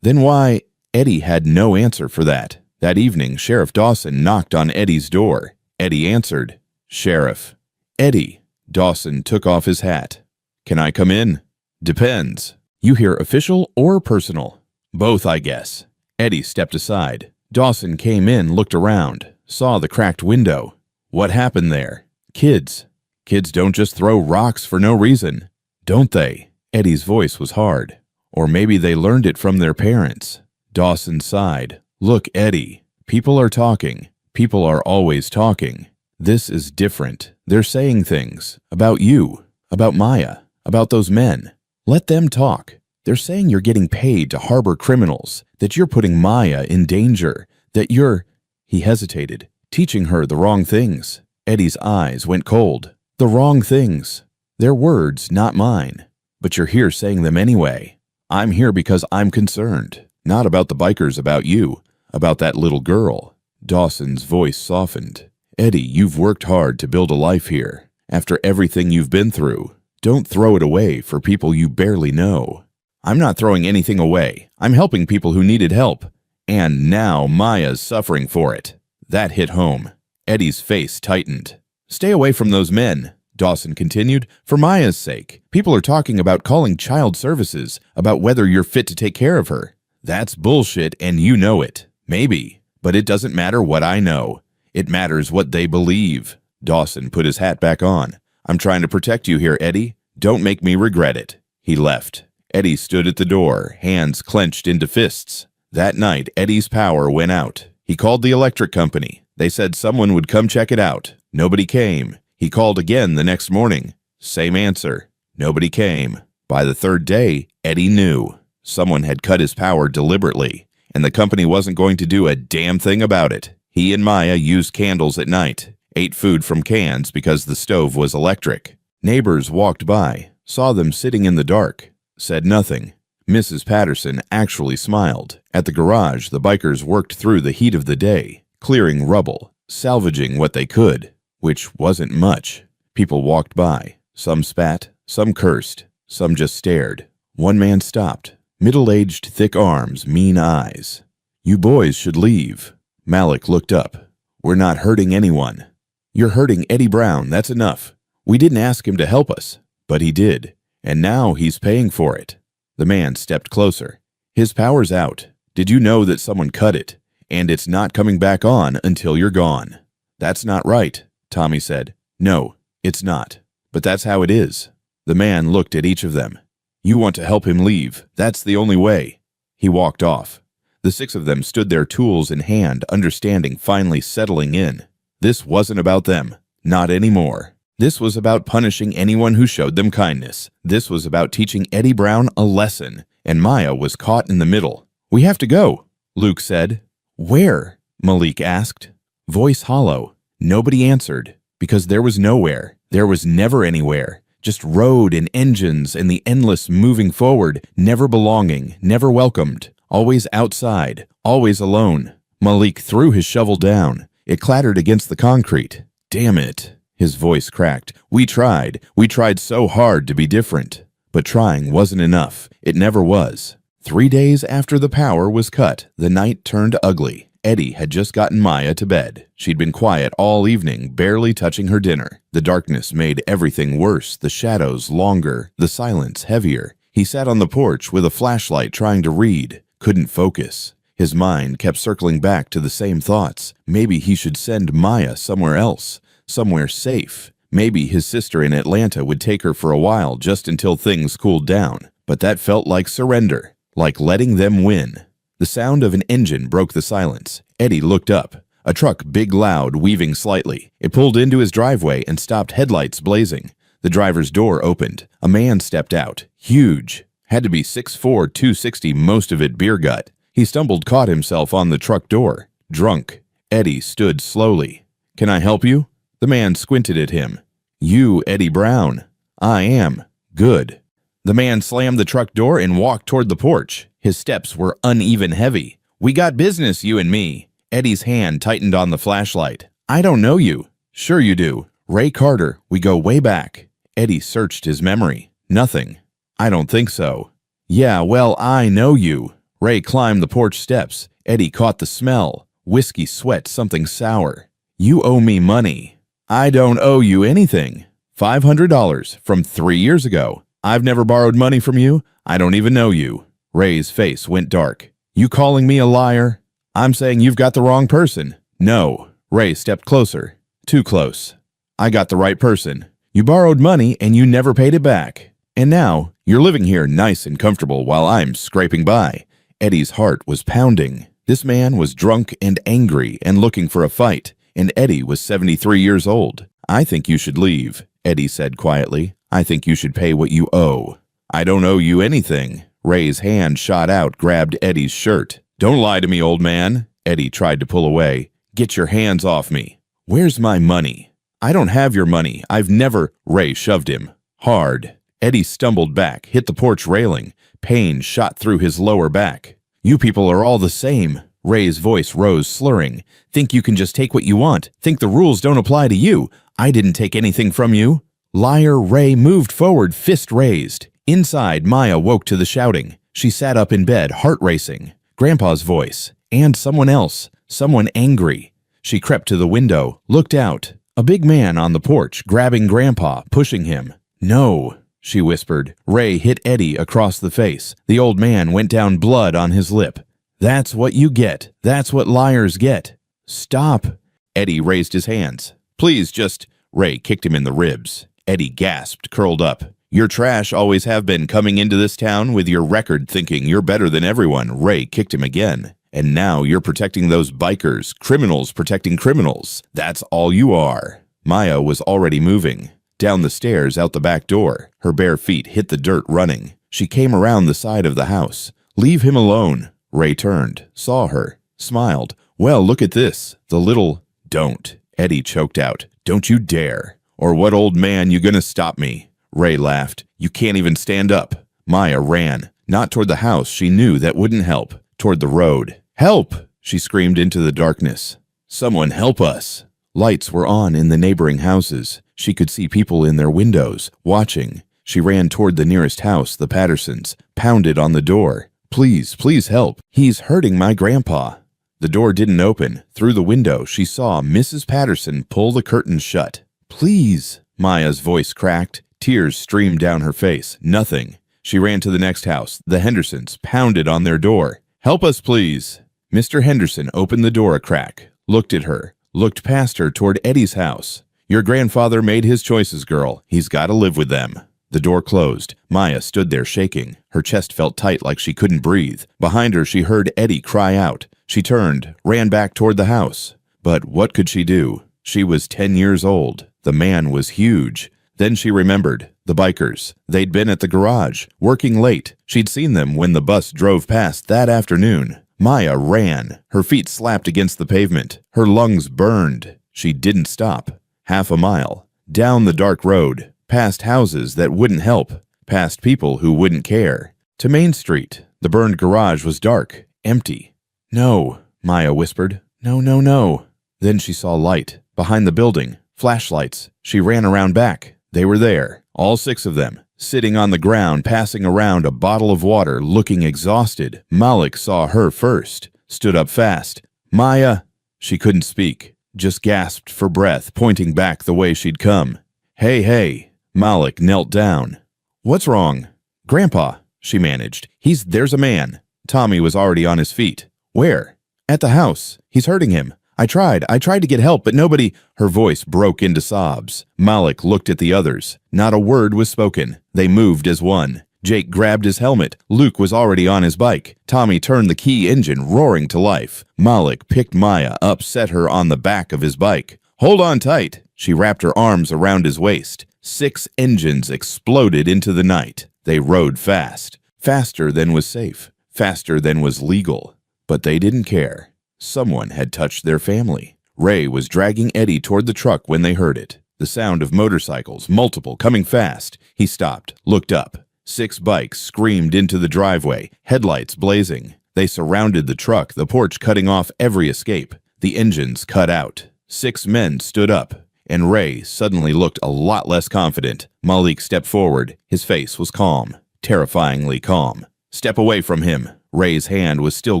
Then why? Eddie had no answer for that. That evening, Sheriff Dawson knocked on Eddie's door. Eddie answered. Sheriff. Eddie. Dawson took off his hat. Can I come in? Depends. You hear official or personal? Both, I guess. Eddie stepped aside. Dawson came in, looked around, saw the cracked window. What happened there? Kids. Kids don't just throw rocks for no reason, don't they? Eddie's voice was hard. Or maybe they learned it from their parents. Dawson sighed. Look, Eddie, people are talking. People are always talking. This is different. They're saying things about you, about Maya, about those men. Let them talk. They're saying you're getting paid to harbor criminals, that you're putting Maya in danger, that you're... He hesitated, teaching her the wrong things. Eddie's eyes went cold. The wrong things. Their words, not mine. But you're here saying them anyway. I'm here because I'm concerned. Not about the bikers, about you. About that little girl. Dawson's voice softened. Eddie, you've worked hard to build a life here. After everything you've been through, don't throw it away for people you barely know. I'm not throwing anything away. I'm helping people who needed help. And now Maya's suffering for it. That hit home. Eddie's face tightened. Stay away from those men. Dawson continued. For Maya's sake. People are talking about calling child services, about whether you're fit to take care of her. That's bullshit and you know it. Maybe. But it doesn't matter what I know. It matters what they believe. Dawson put his hat back on. I'm trying to protect you here, Eddie. Don't make me regret it. He left. Eddie stood at the door, hands clenched into fists. That night, Eddie's power went out. He called the electric company. They said someone would come check it out. Nobody came. He called again the next morning. Same answer. Nobody came. By the third day, Eddie knew. Someone had cut his power deliberately, and the company wasn't going to do a damn thing about it. He and Maya used candles at night, ate food from cans because the stove was electric. Neighbors walked by, saw them sitting in the dark, said nothing. Mrs. Patterson actually smiled. At the garage, the bikers worked through the heat of the day, clearing rubble, salvaging what they could, which wasn't much. People walked by. Some spat, some cursed, some just stared. One man stopped. Middle-aged, thick arms, mean eyes. You boys should leave. Malik looked up. We're not hurting anyone. You're hurting Eddie Brown, that's enough. We didn't ask him to help us, but he did, and now he's paying for it. The man stepped closer. His power's out. Did you know that someone cut it, and it's not coming back on until you're gone? That's not right, Tommy said. No, it's not. But that's how it is. The man looked at each of them. You want to help him leave. That's the only way. He walked off. The six of them stood there, tools in hand, understanding finally settling in. This wasn't about them. Not anymore. This was about punishing anyone who showed them kindness. This was about teaching Eddie Brown a lesson, and Maya was caught in the middle. We have to go, Luke said. Where? Malik asked. Voice hollow. Nobody answered, because there was nowhere. There was never anywhere. Just road and engines and the endless moving forward, never belonging, never welcomed, always outside, always alone. Malik threw his shovel down. It clattered against the concrete. Damn it. His voice cracked. We tried so hard to be different. But trying wasn't enough. It never was. 3 days after the power was cut, the night turned ugly. Eddie had just gotten Maya to bed. She'd been quiet all evening, barely touching her dinner. The darkness made everything worse, the shadows longer, the silence heavier. He sat on the porch with a flashlight trying to read. Couldn't focus. His mind kept circling back to the same thoughts. Maybe he should send Maya somewhere else, somewhere safe. Maybe his sister in Atlanta would take her for a while just until things cooled down. But that felt like surrender, like letting them win. The sound of an engine broke the silence. Eddie looked up. A truck, big loud, weaving slightly. It pulled into his driveway and stopped, headlights blazing. The driver's door opened. A man stepped out. Huge. Had to be 6'4", 260, most of it beer gut. He stumbled, caught himself on the truck door. Drunk. Eddie stood slowly. Can I help you? The man squinted at him. You, Eddie Brown. I am. Good. The man slammed the truck door and walked toward the porch. His steps were uneven, heavy. We got business, you and me. Eddie's hand tightened on the flashlight. I don't know you. Sure you do. Ray Carter. We go way back. Eddie searched his memory. Nothing. I don't think so. Yeah, well, I know you. Ray climbed the porch steps. Eddie caught the smell. Whiskey, sweat, something sour. You owe me money. I don't owe you anything. $500 from 3 years ago. I've never borrowed money from you. I don't even know you. Ray's face went dark. You calling me a liar? I'm saying you've got the wrong person. No. Ray stepped closer. Too close. I got the right person. You borrowed money and you never paid it back. And now you're living here nice and comfortable while I'm scraping by. Eddie's heart was pounding. This man was drunk and angry and looking for a fight, and Eddie was 73 years old. I think you should leave, Eddie said quietly. I think you should pay what you owe. I don't owe you anything. Ray's hand shot out, grabbed Eddie's shirt. Don't lie to me, old man. Eddie tried to pull away. Get your hands off me. Where's my money? I don't have your money. I've never... Ray shoved him. Hard. Eddie stumbled back, hit the porch railing. Pain shot through his lower back. You people are all the same. Ray's voice rose, slurring. Think you can just take what you want. Think the rules don't apply to you. I didn't take anything from you. Liar. Ray moved forward, fist raised. Inside, Maya woke to the shouting. She sat up in bed, heart racing. Grandpa's voice. And someone else. Someone angry. She crept to the window, looked out. A big man on the porch, grabbing Grandpa, pushing him. "No," she whispered. Ray hit Eddie across the face. The old man went down, blood on his lip. "That's what you get. That's what liars get." "Stop." Eddie raised his hands. "Please, just—" Ray kicked him in the ribs. Eddie gasped, curled up. "You're trash, always have been, coming into this town with your record thinking you're better than everyone." Ray kicked him again. "And now you're protecting those bikers, criminals protecting criminals. That's all you are." Maya was already moving. Down the stairs, out the back door. Her bare feet hit the dirt running. She came around the side of the house. "Leave him alone." Ray turned, saw her, smiled. "Well, look at this. The little—" "Don't," Eddie choked out. "Don't you dare. Or what, old man, you gonna stop me?" Ray laughed. "You can't even stand up." Maya ran. Not toward the house, she knew that wouldn't help. Toward the road. "Help!" she screamed into the darkness. "Someone help us!" Lights were on in the neighboring houses. She could see people in their windows, watching. She ran toward the nearest house, the Pattersons, pounded on the door. "Please, please help. He's hurting my grandpa." The door didn't open. Through the window, she saw Mrs. Patterson pull the curtains shut. "Please." Maya's voice cracked. Tears streamed down her face. Nothing. She ran to the next house. The Hendersons pounded on their door. "Help us, please." Mr. Henderson opened the door a crack, looked at her, looked past her toward Eddie's house. "Your grandfather made his choices, girl. He's got to live with them." The door closed. Maya stood there shaking. Her chest felt tight like she couldn't breathe. Behind her, she heard Eddie cry out. She turned, ran back toward the house. But what could she do? She was 10 years old. The man was huge. Then she remembered. The bikers. They'd been at the garage, working late. She'd seen them when the bus drove past that afternoon. Maya ran. Her feet slapped against the pavement. Her lungs burned. She didn't stop. Half a mile. Down the dark road. Past houses that wouldn't help. Past people who wouldn't care. To Main Street. The burned garage was dark. Empty. "No," Maya whispered. "No, no, no." Then she saw light. Behind the building. Flashlights. She ran around back. They were there. All 6 of them. Sitting on the ground, passing around a bottle of water, looking exhausted. Malik saw her first. Stood up fast. "Maya!" She couldn't speak. Just gasped for breath, pointing back the way she'd come. "Hey, hey." Malik knelt down. "What's wrong?" "Grandpa," she managed. There's a man." Tommy was already on his feet. "Where?" "At the house. He's hurting him. I tried to get help, but nobody—" Her voice broke into sobs. Malik looked at the others. Not a word was spoken. They moved as one. Jake grabbed his helmet. Luke was already on his bike. Tommy turned the key engine, roaring to life. Malik picked Maya up, set her on the back of his bike. "Hold on tight." She wrapped her arms around his waist. 6 engines exploded into the night. They rode fast. Faster than was safe. Faster than was legal. But they didn't care. Someone had touched their family. Ray was dragging Eddie toward the truck when they heard it. The sound of motorcycles, multiple, coming fast. He stopped, looked up. 6 bikes screamed into the driveway, headlights blazing. They surrounded the truck, the porch cutting off every escape. The engines cut out. 6 men stood up, and Ray suddenly looked a lot less confident. Malik stepped forward. His face was calm, terrifyingly calm. "Step away from him." Ray's hand was still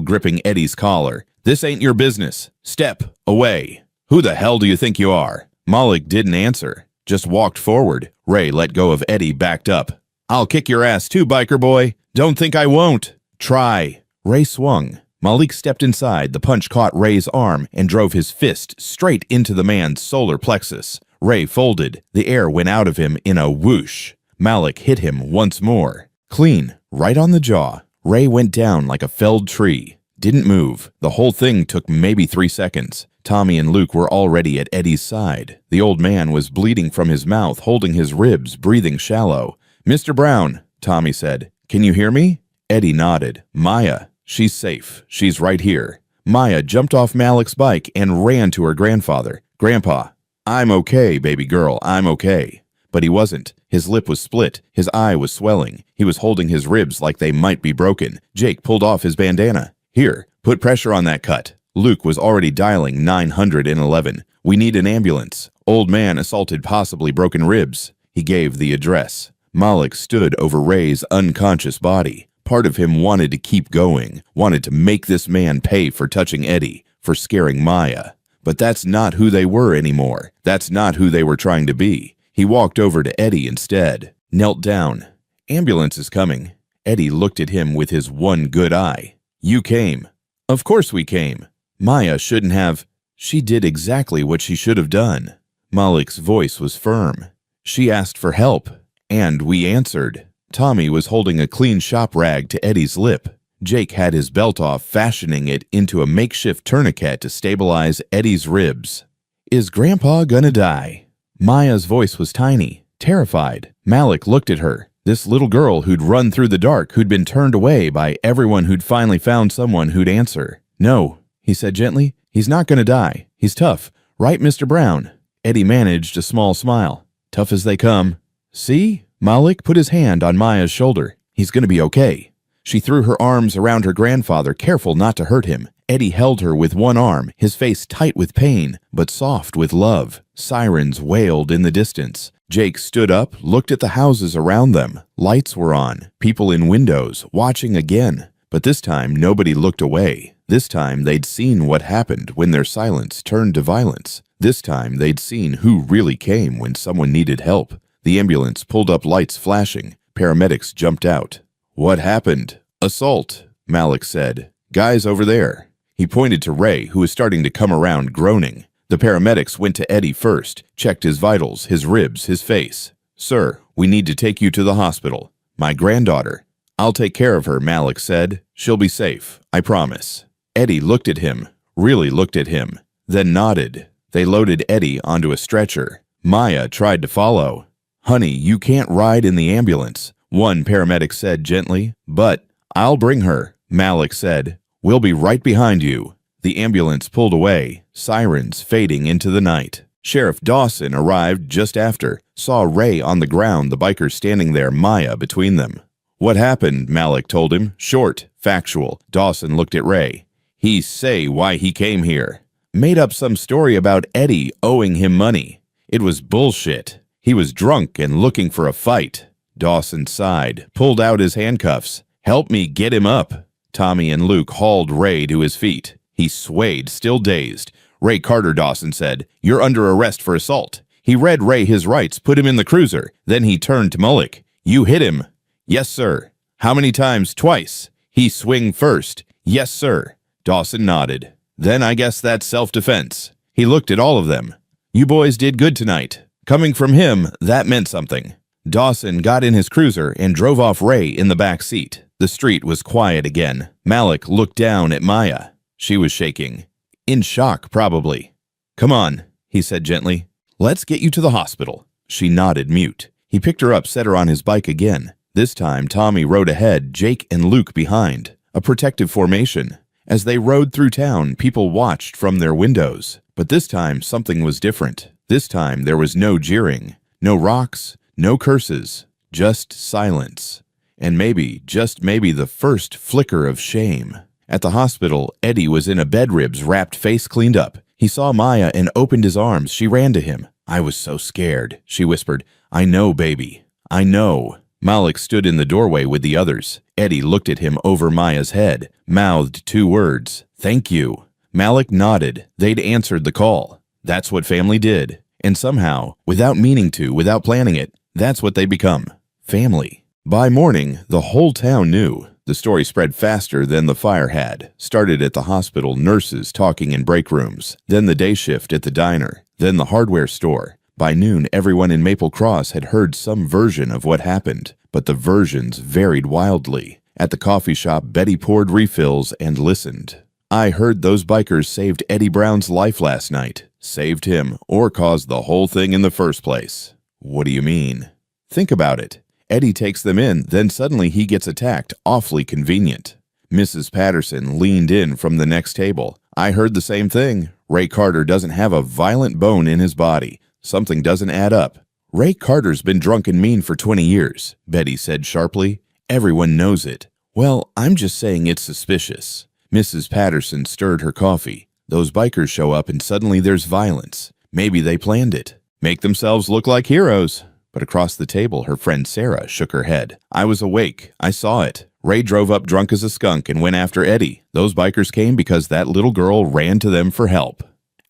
gripping Eddie's collar. "This ain't your business. Step away." "Who the hell do you think you are?" Malik didn't answer, just walked forward. Ray let go of Eddie, backed up. "I'll kick your ass too, biker boy. Don't think I won't." "Try." Ray swung. Malik stepped inside. The punch caught Ray's arm and drove his fist straight into the man's solar plexus. Ray folded. The air went out of him in a whoosh. Malik hit him once more. Clean, right on the jaw. Ray went down like a felled tree. Didn't move. The whole thing took maybe 3 seconds. Tommy and Luke were already at Eddie's side. The old man was bleeding from his mouth, holding his ribs, breathing shallow. "Mr. Brown," Tommy said. "Can you hear me?" Eddie nodded. "Maya, she's safe. She's right here." Maya jumped off Malik's bike and ran to her grandfather. "Grandpa." "I'm okay, baby girl, I'm okay." But he wasn't. His lip was split. His eye was swelling. He was holding his ribs like they might be broken. Jake pulled off his bandana. "Here, put pressure on that cut." Luke was already dialing 911. "We need an ambulance. Old man assaulted, possibly broken ribs." He gave the address. Malik stood over Ray's unconscious body. Part of him wanted to keep going, wanted to make this man pay for touching Eddie, for scaring Maya. But that's not who they were anymore. That's not who they were trying to be. He walked over to Eddie instead, knelt down. "Ambulance is coming." Eddie looked at him with his one good eye. "You came." "Of course we came." Maya shouldn't have. She did exactly what she should have done. Malik's voice was firm. "She asked for help, and we answered." Tommy was holding a clean shop rag to Eddie's lip. Jake had his belt off, fashioning it into a makeshift tourniquet to stabilize Eddie's ribs. "Is Grandpa gonna die?" Maya's voice was tiny, terrified. Malik looked at her. This little girl who'd run through the dark, who'd been turned away by everyone who'd finally found someone who'd answer. "No," he said gently. "He's not gonna die. He's tough. Right, Mr. Brown?" Eddie managed a small smile. "Tough as they come." "See?" Malik put his hand on Maya's shoulder. "He's gonna be okay." She threw her arms around her grandfather, careful not to hurt him. Eddie held her with one arm, his face tight with pain, but soft with love. Sirens wailed in the distance. Jake stood up, looked at the houses around them. Lights were on, people in windows, watching again. But this time, nobody looked away. This time, they'd seen what happened when their silence turned to violence. This time, they'd seen who really came when someone needed help. The ambulance pulled up, lights flashing. Paramedics jumped out. "What happened?" "Assault," Malik said. "Guys over there." He pointed to Ray, who was starting to come around, groaning. The paramedics went to Eddie first, checked his vitals, his ribs, his face. "Sir, we need to take you to the hospital." "My granddaughter." "I'll take care of her," Malik said. "She'll be safe, I promise." Eddie looked at him, really looked at him, then nodded. They loaded Eddie onto a stretcher. Maya tried to follow. "Honey, you can't ride in the ambulance," one paramedic said gently. "But I'll bring her," Malik said. "We'll be right behind you." The ambulance pulled away, sirens fading into the night. Sheriff Dawson arrived just after, saw Ray on the ground, the bikers standing there, Maya between them. "What happened?" Malik told him. Short, factual. Dawson looked at Ray. "He say why he came here. Made up some story about Eddie owing him money. It was bullshit. He was drunk and looking for a fight." Dawson sighed, pulled out his handcuffs. "Help me get him up." Tommy and Luke hauled Ray to his feet. He swayed, still dazed. "Ray Carter," Dawson said, "you're under arrest for assault." He read Ray his rights, put him in the cruiser. Then he turned to Malik. "You hit him." "Yes, sir." "How many times?" "Twice." "He swing first." "Yes, sir." Dawson nodded. "Then I guess that's self-defense." He looked at all of them. "You boys did good tonight." Coming from him, that meant something. Dawson got in his cruiser and drove off Ray in the back seat. The street was quiet again. Malik looked down at Maya. She was shaking. In shock, probably. "Come on," he said gently. "Let's get you to the hospital." She nodded, mute. He picked her up, set her on his bike again. This time, Tommy rode ahead, Jake and Luke behind. A protective formation. As they rode through town, people watched from their windows. But this time, something was different. This time, there was no jeering, no rocks, no curses, just silence. And maybe, just maybe, the first flicker of shame. At the hospital, Eddie was in a bed, ribs wrapped, face cleaned up. He saw Maya and opened his arms. She ran to him. "I was so scared," she whispered. "I know, baby. I know." Malik stood in the doorway with the others. Eddie looked at him over Maya's head, mouthed two words, "Thank you." Malik nodded. They'd answered the call. That's what family did. And somehow, without meaning to, without planning it, that's what they become. Family. By morning, the whole town knew. The story spread faster than the fire had. Started at the hospital, nurses talking in break rooms. Then the day shift at the diner. Then the hardware store. By noon, everyone in Maple Cross had heard some version of what happened. But the versions varied wildly. At the coffee shop, Betty poured refills and listened. "I heard those bikers saved Eddie Brown's life last night." Saved him, or caused the whole thing in the first place. What do you mean? Think about it. Eddie takes them in, then suddenly he gets attacked. Awfully convenient. Mrs. Patterson leaned in from the next table. "I heard the same thing. Ray Carter doesn't have a violent bone in his body. Something doesn't add up." "Ray Carter's been drunk and mean for 20 years, Betty said sharply. "Everyone knows it." "Well, I'm just saying it's suspicious." Mrs. Patterson stirred her coffee. "Those bikers show up and suddenly there's violence. Maybe they planned it. Make themselves look like heroes." But across the table, her friend Sarah shook her head. "I was awake. I saw it. Ray drove up drunk as a skunk and went after Eddie. Those bikers came because that little girl ran to them for help."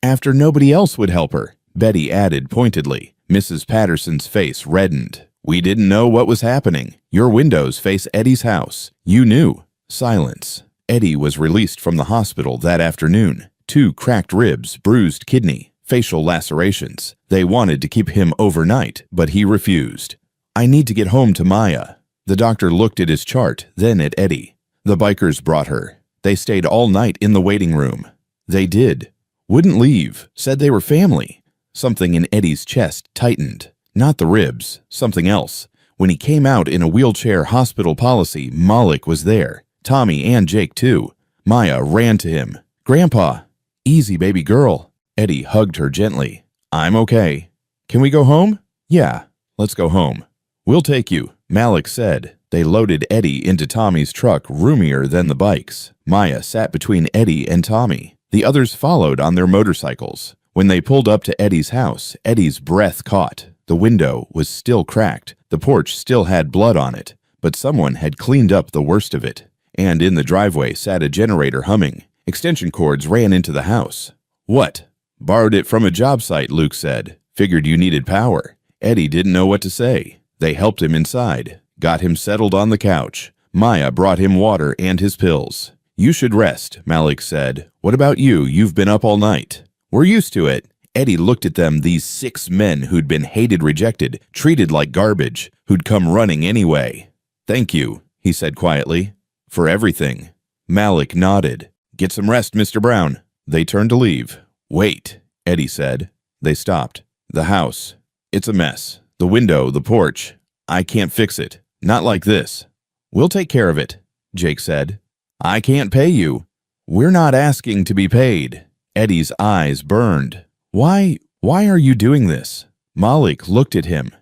After nobody else would help her, Betty added pointedly. Mrs. Patterson's face reddened. We didn't know what was happening. Your windows face Eddie's house. You knew. Silence. Eddie was released from the hospital that afternoon. 2 cracked ribs, bruised kidney, facial lacerations. They wanted to keep him overnight, but he refused. I need to get home to Maya. The doctor looked at his chart, then at Eddie. The bikers brought her. They stayed all night in the waiting room. They did. Wouldn't leave. Said they were family. Something in Eddie's chest tightened. Not the ribs, something else. When he came out in a wheelchair hospital policy, Malik was there. Tommy and Jake, too. Maya ran to him. Grandpa. Easy, baby girl. Eddie hugged her gently. I'm okay. Can we go home? Yeah, let's go home. We'll take you, Malik said. They loaded Eddie into Tommy's truck, roomier than the bikes. Maya sat between Eddie and Tommy. The others followed on their motorcycles. When they pulled up to Eddie's house, Eddie's breath caught. The window was still cracked. The porch still had blood on it, but someone had cleaned up the worst of it. And in the driveway sat a generator humming. Extension cords ran into the house. What? Borrowed it from a job site, Luke said. Figured you needed power. Eddie didn't know what to say. They helped him inside, got him settled on the couch. Maya brought him water and his pills. You should rest, Malik said. What about you? You've been up all night. We're used to it. Eddie looked at them, these 6 men who'd been hated, rejected, treated like garbage, who'd come running anyway. Thank you, he said quietly. For everything. Malik nodded. Get some rest, Mr. Brown. They turned to leave. Wait, Eddie said. They stopped. The house. It's a mess. The window, the porch. I can't fix it. Not like this. We'll take care of it, Jake said. I can't pay you. We're not asking to be paid. Eddie's eyes burned. Why are you doing this? Malik looked at him.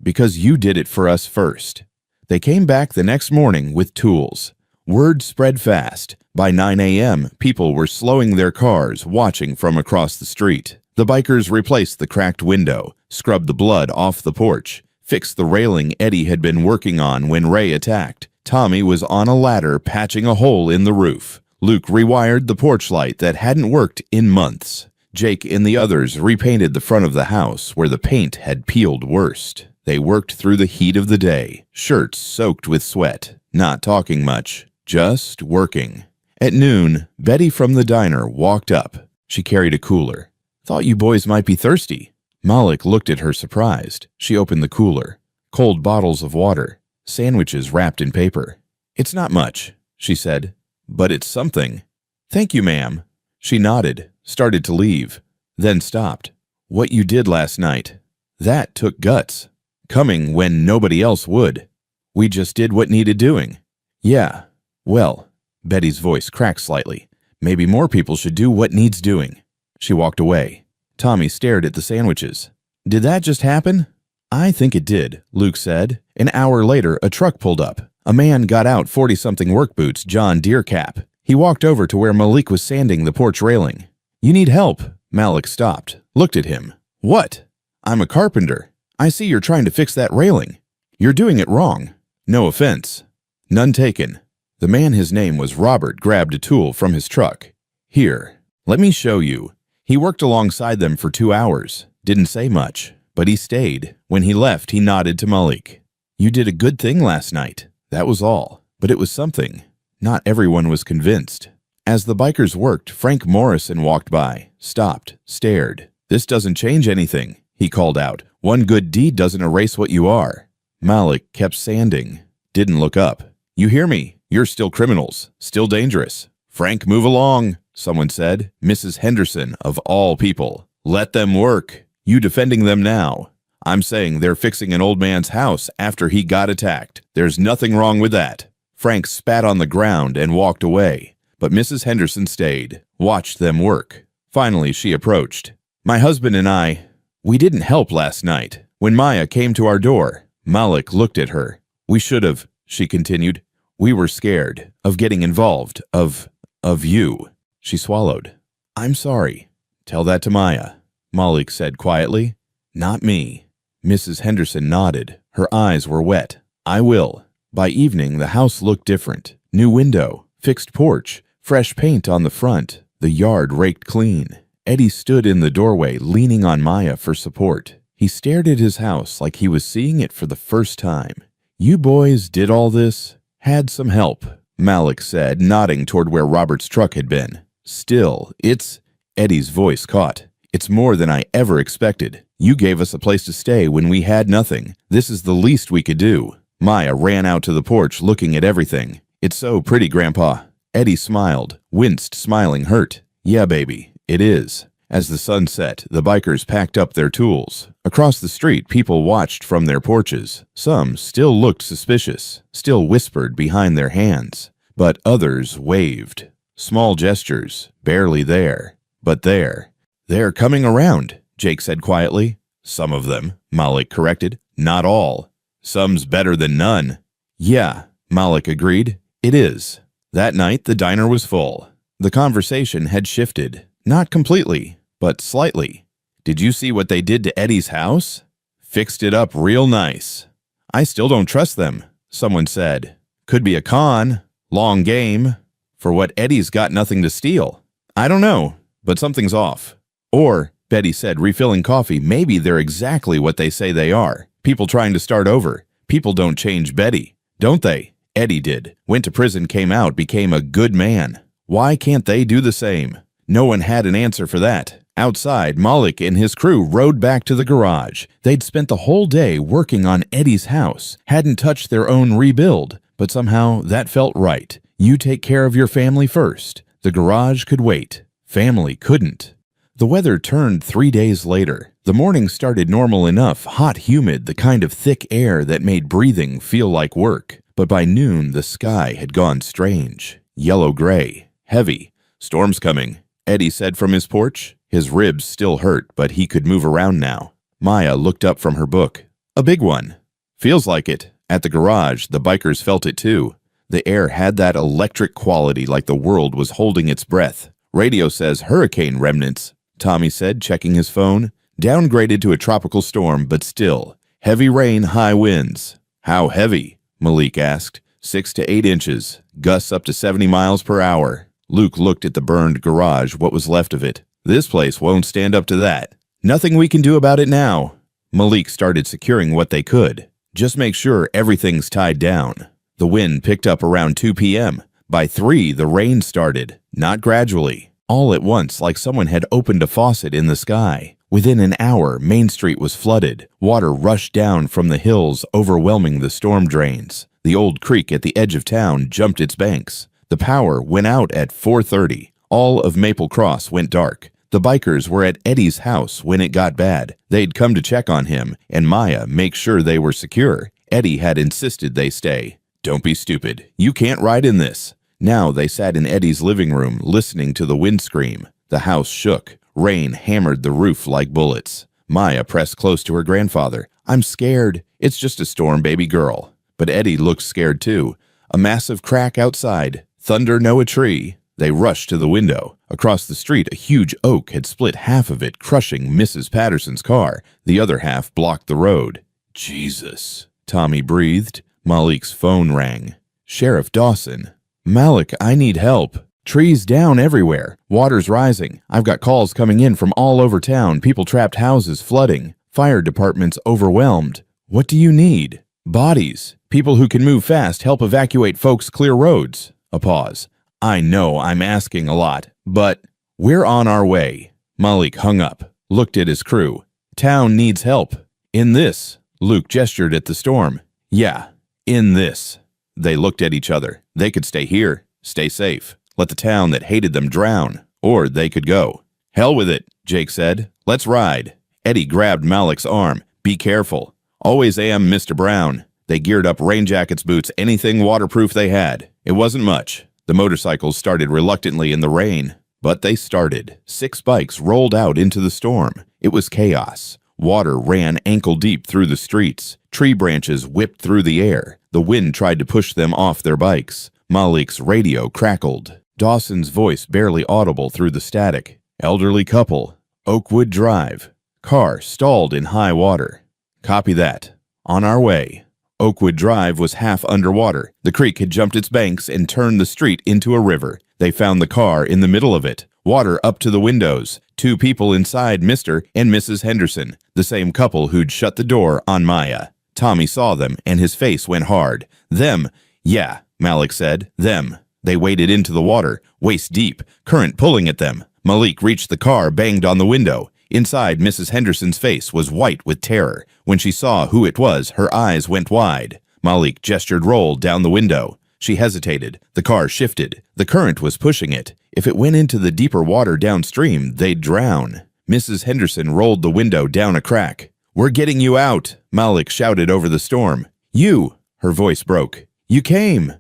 Because you did it for us first. They came back the next morning with tools. Word spread fast. By 9 a.m., people were slowing their cars, watching from across the street. The bikers replaced the cracked window, scrubbed the blood off the porch, fixed the railing Eddie had been working on when Ray attacked. Tommy was on a ladder patching a hole in the roof. Luke rewired the porch light that hadn't worked in months. Jake and the others repainted the front of the house where the paint had peeled worst. They worked through the heat of the day, shirts soaked with sweat, not talking much, just working. At noon, Betty from the diner walked up. She carried a cooler. Thought you boys might be thirsty. Malik looked at her surprised. She opened the cooler. Cold bottles of water. Sandwiches wrapped in paper. It's not much, she said, but it's something. Thank you, ma'am. She nodded, started to leave, then stopped. What you did last night, that took guts. Coming when nobody else would. We just did what needed doing. Yeah, well, Betty's voice cracked slightly. Maybe more people should do what needs doing. She walked away. Tommy stared at the sandwiches. Did that just happen? I think it did, Luke said. An hour later, a truck pulled up. A man got out 40-something work boots, John Deere cap. He walked over to where Malik was sanding the porch railing. You need help. Malik stopped, looked at him. What? I'm a carpenter. I see you're trying to fix that railing. You're doing it wrong. No offense. None taken. The man, his name was Robert, grabbed a tool from his truck. Here, let me show you. He worked alongside them for 2 hours. Didn't say much, but he stayed. When he left, he nodded to Malik. You did a good thing last night. That was all. But it was something. Not everyone was convinced. As the bikers worked, Frank Morrison walked by, stopped, stared. This doesn't change anything, he called out. One good deed doesn't erase what you are. Malik kept sanding. Didn't look up. You hear me? You're still criminals. Still dangerous. Frank, move along, someone said. Mrs. Henderson, of all people. Let them work. You defending them now. I'm saying they're fixing an old man's house after he got attacked. There's nothing wrong with that. Frank spat on the ground and walked away. But Mrs. Henderson stayed, watched them work. Finally, she approached. My husband and I, we didn't help last night. When Maya came to our door, Malik looked at her. We should have, she continued. We were scared of getting involved, of you. She swallowed. I'm sorry. Tell that to Maya, Malik said quietly. Not me. Mrs. Henderson nodded. Her eyes were wet. I will. By evening, the house looked different. New window, fixed porch, fresh paint on the front, the yard raked clean. Eddie stood in the doorway, leaning on Maya for support. He stared at his house like he was seeing it for the first time. "You boys did all this?" "Had some help," Malik said, nodding toward where Robert's truck had been. "Still, it's—" Eddie's voice caught. "It's more than I ever expected. You gave us a place to stay when we had nothing. This is the least we could do." Maya ran out to the porch, looking at everything. "It's so pretty, Grandpa." Eddie smiled, winced, smiling hurt. "Yeah, baby, it is." As the sun set, the bikers packed up their tools. Across the street, people watched from their porches. Some still looked suspicious, still whispered behind their hands. But others waved. Small gestures, barely there. But there. "They're coming around," Jake said quietly. "Some of them," Malik corrected. "Not all. Some's better than none." "Yeah," Malik agreed. "It is." That night, the diner was full. The conversation had shifted. Not completely, but slightly. "Did you see what they did to Eddie's house?" "Fixed it up real nice." "I still don't trust them," someone said. "Could be a con. Long game. For what Eddie's got nothing to steal." "I don't know, but something's off." "Or," Betty said, refilling coffee, "maybe they're exactly what they say they are. People trying to start over. People don't change Betty, don't they? Eddie did. Went to prison, came out, became a good man. Why can't they do the same?" No one had an answer for that. Outside, Malik and his crew rode back to the garage. They'd spent the whole day working on Eddie's house, hadn't touched their own rebuild, but somehow that felt right. You take care of your family first. The garage could wait. Family couldn't. The weather turned 3 days later. The morning started normal enough, hot, humid, the kind of thick air that made breathing feel like work. But by noon, the sky had gone strange. Yellow-gray. Heavy. "Storm's coming," Eddie said from his porch. His ribs still hurt, but he could move around now. Maya looked up from her book. "A big one." "Feels like it." At the garage, the bikers felt it too. The air had that electric quality, like the world was holding its breath. "Radio says hurricane remnants," Tommy said, checking his phone. "Downgraded to a tropical storm, but still. Heavy rain, high winds." "How heavy?" Malik asked. 6 to 8 inches. Gusts up to 70 miles per hour. Luke looked at the burned garage, what was left of it. "This place won't stand up to that." "Nothing we can do about it now." Malik started securing what they could. "Just make sure everything's tied down." The wind picked up around 2 p.m. By 3, the rain started, not gradually. All at once, like someone had opened a faucet in the sky. Within an hour, Main Street was flooded. Water rushed down from the hills, overwhelming the storm drains. The old creek at the edge of town jumped its banks. The power went out at 4:30. All of Maple Cross went dark. The bikers were at Eddie's house when it got bad. They'd come to check on him, and Maya make sure they were secure. Eddie had insisted they stay. "Don't be stupid. You can't ride in this." Now they sat in Eddie's living room, listening to the wind scream. The house shook. Rain hammered the roof like bullets. Maya pressed close to her grandfather. "I'm scared." "It's just a storm, baby girl." But Eddie looked scared too. A massive crack outside. Thunder, no a tree. They rushed to the window. Across the street, a huge oak had split half of it, crushing Mrs. Patterson's car. The other half blocked the road. "Jesus," Tommy breathed. Malik's phone rang. "Sheriff Dawson." "Malik, I need help. Trees down everywhere. Water's rising. I've got calls coming in from all over town. People trapped, houses flooding. Fire department's overwhelmed. What do you need?" "Bodies. People who can move fast, help evacuate folks, clear roads." A pause. "I know I'm asking a lot, but—" "We're on our way." Malik hung up, looked at his crew. "Town needs help. In this." Luke gestured at the storm. "Yeah, in this." They looked at each other. They could stay here, stay safe, let the town that hated them drown, or they could go. "Hell with it," Jake said. "Let's ride." Eddie grabbed Malik's arm. "Be careful." "Always am, Mr. Brown." They geared up rain jackets, boots, anything waterproof they had. It wasn't much. The motorcycles started reluctantly in the rain, but they started. 6 bikes rolled out into the storm. It was chaos. Water ran ankle-deep through the streets. Tree branches whipped through the air. The wind tried to push them off their bikes. Malik's radio crackled. Dawson's voice barely audible through the static. "Elderly couple. Oakwood Drive. Car stalled in high water." "Copy that. On our way." Oakwood Drive was half underwater. The creek had jumped its banks and turned the street into a river. They found the car in the middle of it, water up to the windows, 2 people inside, Mr. and Mrs. Henderson, the same couple who'd shut the door on Maya. Tommy saw them, and his face went hard. Them. Yeah, Malik said. Them. They waded into the water, waist deep, current pulling at them. Malik reached the car, banged on the window. Inside, Mrs. Henderson's face was white with terror. When she saw who it was, her eyes went wide. Malik gestured roll down the window. She hesitated. The car shifted. The current was pushing it. If it went into the deeper water downstream, they'd drown. Mrs. Henderson rolled the window down a crack. "We're getting you out," Malik shouted over the storm. "You," her voice broke. "You came."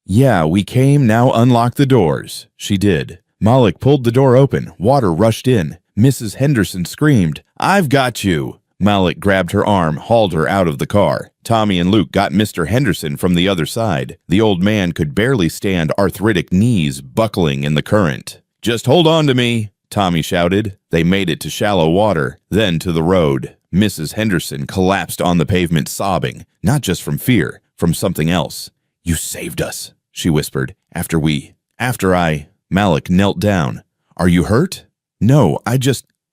"Yeah, we came, now unlock the doors." She did. Malik pulled the door open. Water rushed in. Mrs. Henderson screamed, "I've got you." Malik grabbed her arm, hauled her out of the car. Tommy and Luke got Mr. Henderson from the other side. The old man could barely stand, arthritic knees buckling in the current. "Just hold on to me," Tommy shouted. They made it to shallow water, then to the road. Mrs. Henderson collapsed on the pavement sobbing, not just from fear, from something else. "You saved us," she whispered. After I... Malik knelt down. "Are you hurt?" "No, I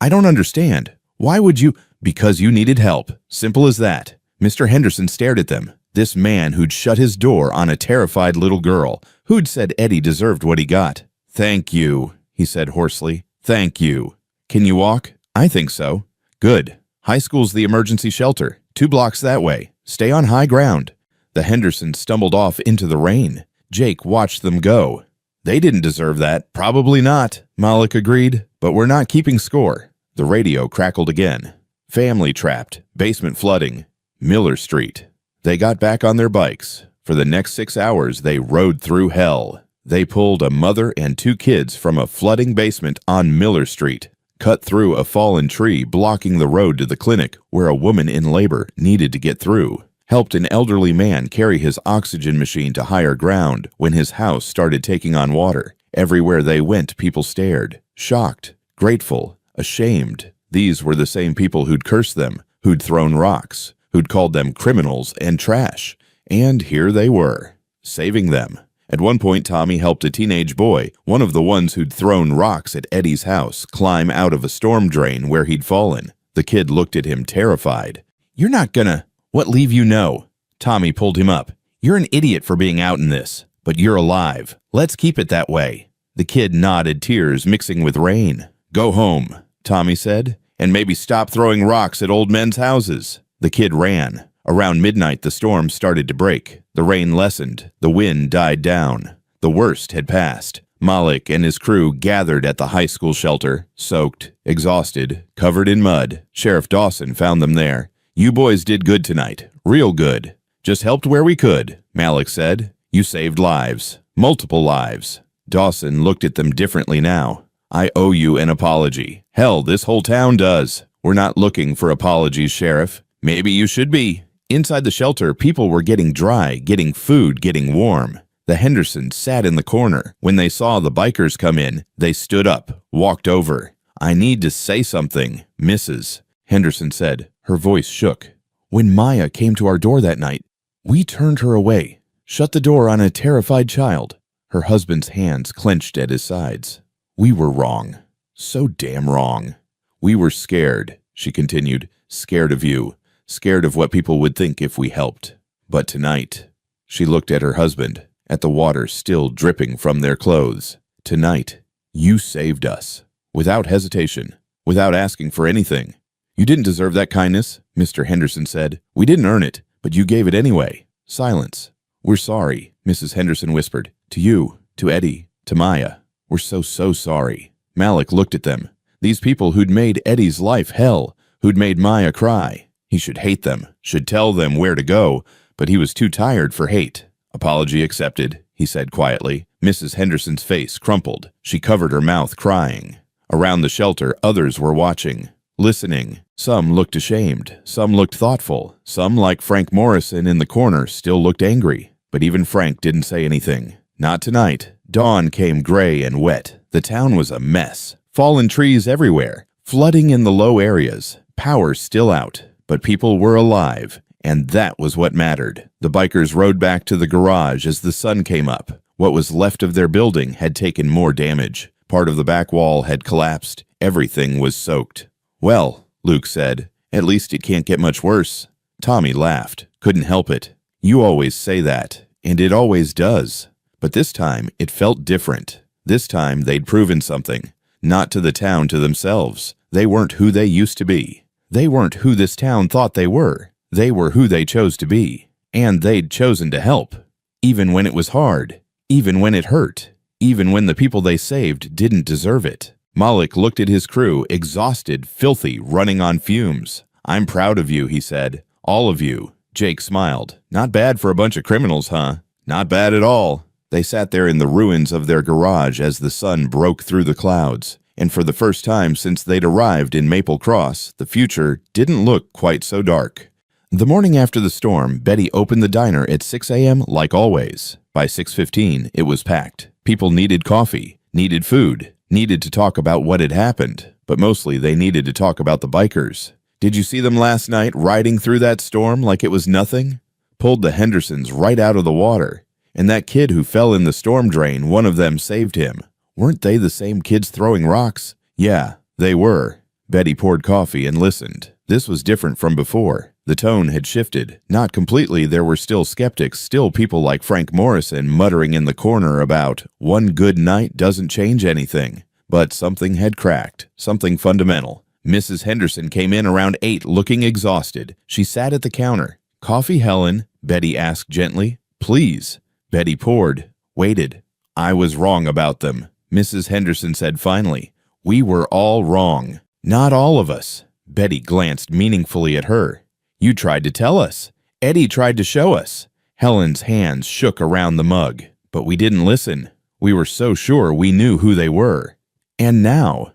don't understand. Why would you..." "Because you needed help. Simple as that." Mr. Henderson stared at them. This man who'd shut his door on a terrified little girl, who'd said Eddie deserved what he got. "Thank you," he said hoarsely. "Thank you. Can you walk?" "I think so." "Good. High school's the emergency shelter. 2 blocks that way. Stay on high ground." The Hendersons stumbled off into the rain. Jake watched them go. "They didn't deserve that." "Probably not," Malik agreed. "But we're not keeping score." The radio crackled again. "Family trapped. Basement flooding. Miller Street." They got back on their bikes. For the next 6 hours, they rode through hell. They pulled a mother and 2 kids from a flooding basement on Miller Street, cut through a fallen tree blocking the road to the clinic where a woman in labor needed to get through, helped an elderly man carry his oxygen machine to higher ground when his house started taking on water. Everywhere they went, people stared, shocked, grateful, ashamed. These were the same people who'd cursed them, who'd thrown rocks, who'd called them criminals and trash. And here they were, saving them. At one point, Tommy helped a teenage boy, one of the ones who'd thrown rocks at Eddie's house, climb out of a storm drain where he'd fallen. The kid looked at him terrified. "You're not gonna..." "What leave you know?" Tommy pulled him up. "You're an idiot for being out in this, but you're alive. Let's keep it that way." The kid nodded, tears mixing with rain. "Go home," Tommy said, "and maybe stop throwing rocks at old men's houses." The kid ran. Around midnight, the storm started to break. The rain lessened. The wind died down. The worst had passed. Malik and his crew gathered at the high school shelter, soaked, exhausted, covered in mud. Sheriff Dawson found them there. "You boys did good tonight. Real good. Just helped where we could," Malik said. "You saved lives. Multiple lives." Dawson looked at them differently now. "I owe you an apology. Hell, this whole town does. We're not looking for apologies, Sheriff. Maybe you should be." Inside the shelter, people were getting dry, getting food, getting warm. The Hendersons sat in the corner. When they saw the bikers come in, they stood up, walked over. "I need to say something, Mrs." Henderson said. Her voice shook. "When Maya came to our door that night, we turned her away, shut the door on a terrified child." Her husband's hands clenched at his sides. "We were wrong. So damn wrong. We were scared," she continued. "Scared of you. Scared of what people would think if we helped. But tonight," she looked at her husband, at the water still dripping from their clothes. "Tonight, you saved us. Without hesitation. Without asking for anything. You didn't deserve that kindness," Mr. Henderson said. "We didn't earn it, but you gave it anyway." Silence. "We're sorry," Mrs. Henderson whispered. "To you, to Eddie, to Maya. We're so sorry." Malik looked at them. These people who'd made Eddie's life hell, who'd made Maya cry. He should hate them, should tell them where to go, but he was too tired for hate. "Apology accepted," he said quietly. Mrs. Henderson's face crumpled. She covered her mouth, crying. Around the shelter, others were watching, listening. Some looked ashamed, some looked thoughtful, some, like Frank Morrison in the corner, still looked angry. But even Frank didn't say anything. Not tonight. Dawn came gray and wet. The town was a mess. Fallen trees everywhere, flooding in the low areas, power still out. But people were alive, and that was what mattered. The bikers rode back to the garage as the sun came up. What was left of their building had taken more damage. Part of the back wall had collapsed. Everything was soaked. "Well," Luke said, "at least it can't get much worse." Tommy laughed. Couldn't help it. "You always say that, and it always does." But this time, it felt different. This time, they'd proven something. Not to the town, to themselves. They weren't who they used to be. They weren't who this town thought they were. They were who they chose to be. And they'd chosen to help. Even when it was hard. Even when it hurt. Even when the people they saved didn't deserve it. Malik looked at his crew, exhausted, filthy, running on fumes. "I'm proud of you," he said. "All of you." Jake smiled. "Not bad for a bunch of criminals, huh?" "Not bad at all." They sat there in the ruins of their garage as the sun broke through the clouds. And for the first time since they'd arrived in Maple Cross, the future didn't look quite so dark. The morning after the storm, Betty opened the diner at 6 a.m. like always. By 6:15, it was packed. People needed coffee, needed food, needed to talk about what had happened, but mostly they needed to talk about the bikers. "Did you see them last night riding through that storm like it was nothing? Pulled the Hendersons right out of the water. And that kid who fell in the storm drain, one of them saved him. Weren't they the same kids throwing rocks?" "Yeah, they were." Betty poured coffee and listened. This was different from before. The tone had shifted. Not completely, there were still skeptics, still people like Frank Morrison muttering in the corner about, "One good night doesn't change anything." But something had cracked, something fundamental. Mrs. Henderson came in around 8 looking exhausted. She sat at the counter. "Coffee, Helen?" Betty asked gently. "Please." Betty poured, waited. "I was wrong about them," Mrs. Henderson said finally. "We were all wrong. Not all of us." Betty glanced meaningfully at her. "You tried to tell us. Eddie tried to show us." Helen's hands shook around the mug. "But we didn't listen. We were so sure we knew who they were. And now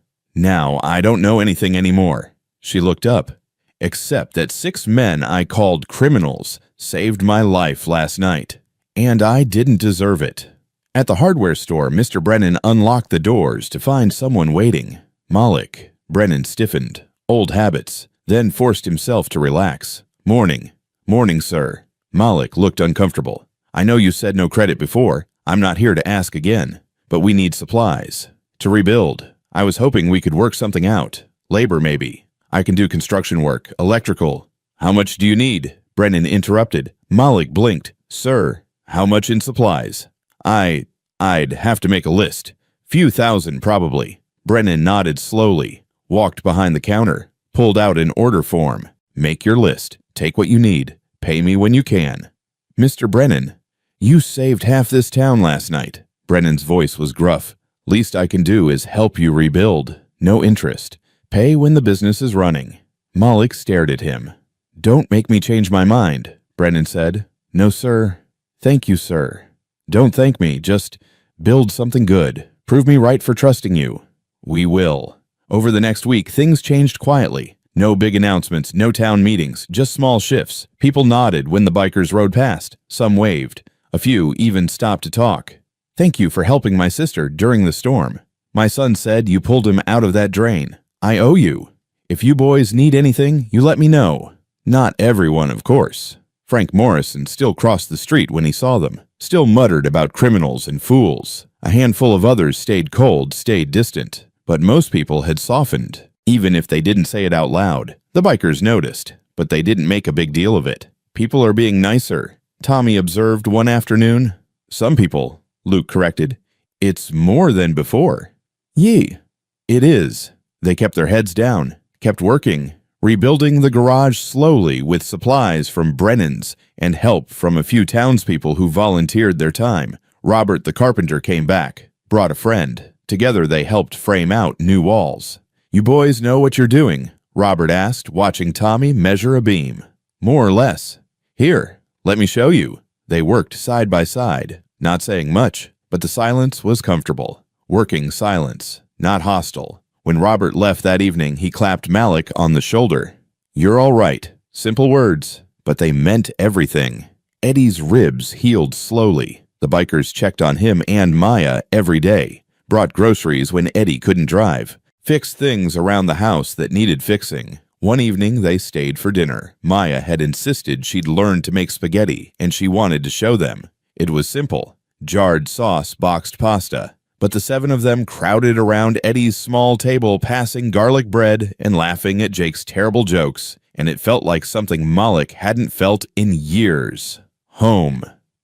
I don't know anything anymore." She looked up. "Except that 6 men I called criminals saved my life last night. And I didn't deserve it." At the hardware store, Mr. Brennan unlocked the doors to find someone waiting. Malik. Brennan stiffened. Old habits. Then forced himself to relax. "Morning." "Morning, sir." Malik looked uncomfortable. "I know you said no credit before. I'm not here to ask again. But we need supplies. To rebuild. I was hoping we could work something out. Labor, maybe. I can do construction work, electrical." "How much do you need?" Brennan interrupted. Malik blinked. "Sir, how much in supplies?" I'd have to make a list. Few thousand, probably." Brennan nodded slowly, walked behind the counter, pulled out an order form. "Make your list. Take what you need. Pay me when you can." "Mr. Brennan, you saved half this town last night." Brennan's voice was gruff. "Least I can do is help you rebuild. No interest. Pay when the business is running." Malik stared at him. "Don't make me change my mind," Brennan said. "No, sir." "Thank you, sir." "Don't thank me. Just build something good. Prove me right for trusting you." "We will." Over the next week, things changed quietly. No big announcements, no town meetings, just small shifts. People nodded when the bikers rode past. Some waved. A few even stopped to talk. "Thank you for helping my sister during the storm. My son said you pulled him out of that drain. I owe you. If you boys need anything, you let me know." Not everyone, of course. Frank Morrison still crossed the street when he saw them, still muttered about criminals and fools. A handful of others stayed cold, stayed distant. But most people had softened, even if they didn't say it out loud. The bikers noticed, but they didn't make a big deal of it. "People are being nicer," Tommy observed one afternoon. "Some people," Luke corrected. "It's more than before." "Yee." "It is." They kept their heads down, kept working, rebuilding the garage slowly with supplies from Brennan's and help from a few townspeople who volunteered their time. Robert the carpenter came back, brought a friend. Together they helped frame out new walls. "You boys know what you're doing?" Robert asked, watching Tommy measure a beam. "More or less." "Here, let me show you." They worked side by side, not saying much, but the silence was comfortable. Working silence, not hostile. When Robert left that evening, he clapped Malik on the shoulder. "You're all right." Simple words, but they meant everything. Eddie's ribs healed slowly. The bikers checked on him and Maya every day, brought groceries when Eddie couldn't drive, fixed things around the house that needed fixing. One evening, they stayed for dinner. Maya had insisted she'd learned to make spaghetti, and she wanted to show them. It was simple. jarred sauce, boxed pasta. But the 7 of them crowded around Eddie's small table, passing garlic bread and laughing at Jake's terrible jokes, and it felt like something Malik hadn't felt in years. Home.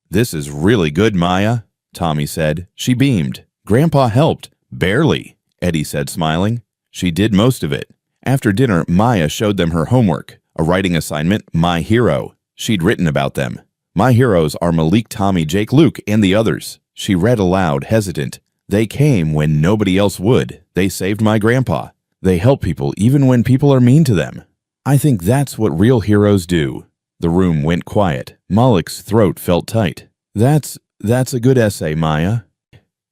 "This is really good, Maya," Tommy said. She beamed. "Grandpa helped." "Barely," Eddie said, smiling. "She did most of it." After dinner, Maya showed them her homework, a writing assignment, My Hero. She'd written about them. "My heroes are Malik, Tommy, Jake, Luke, and the others." She read aloud, hesitant. "They came when nobody else would. They saved my grandpa. They help people even when people are mean to them. I think that's what real heroes do." The room went quiet. Malik's throat felt tight. That's a good essay, Maya."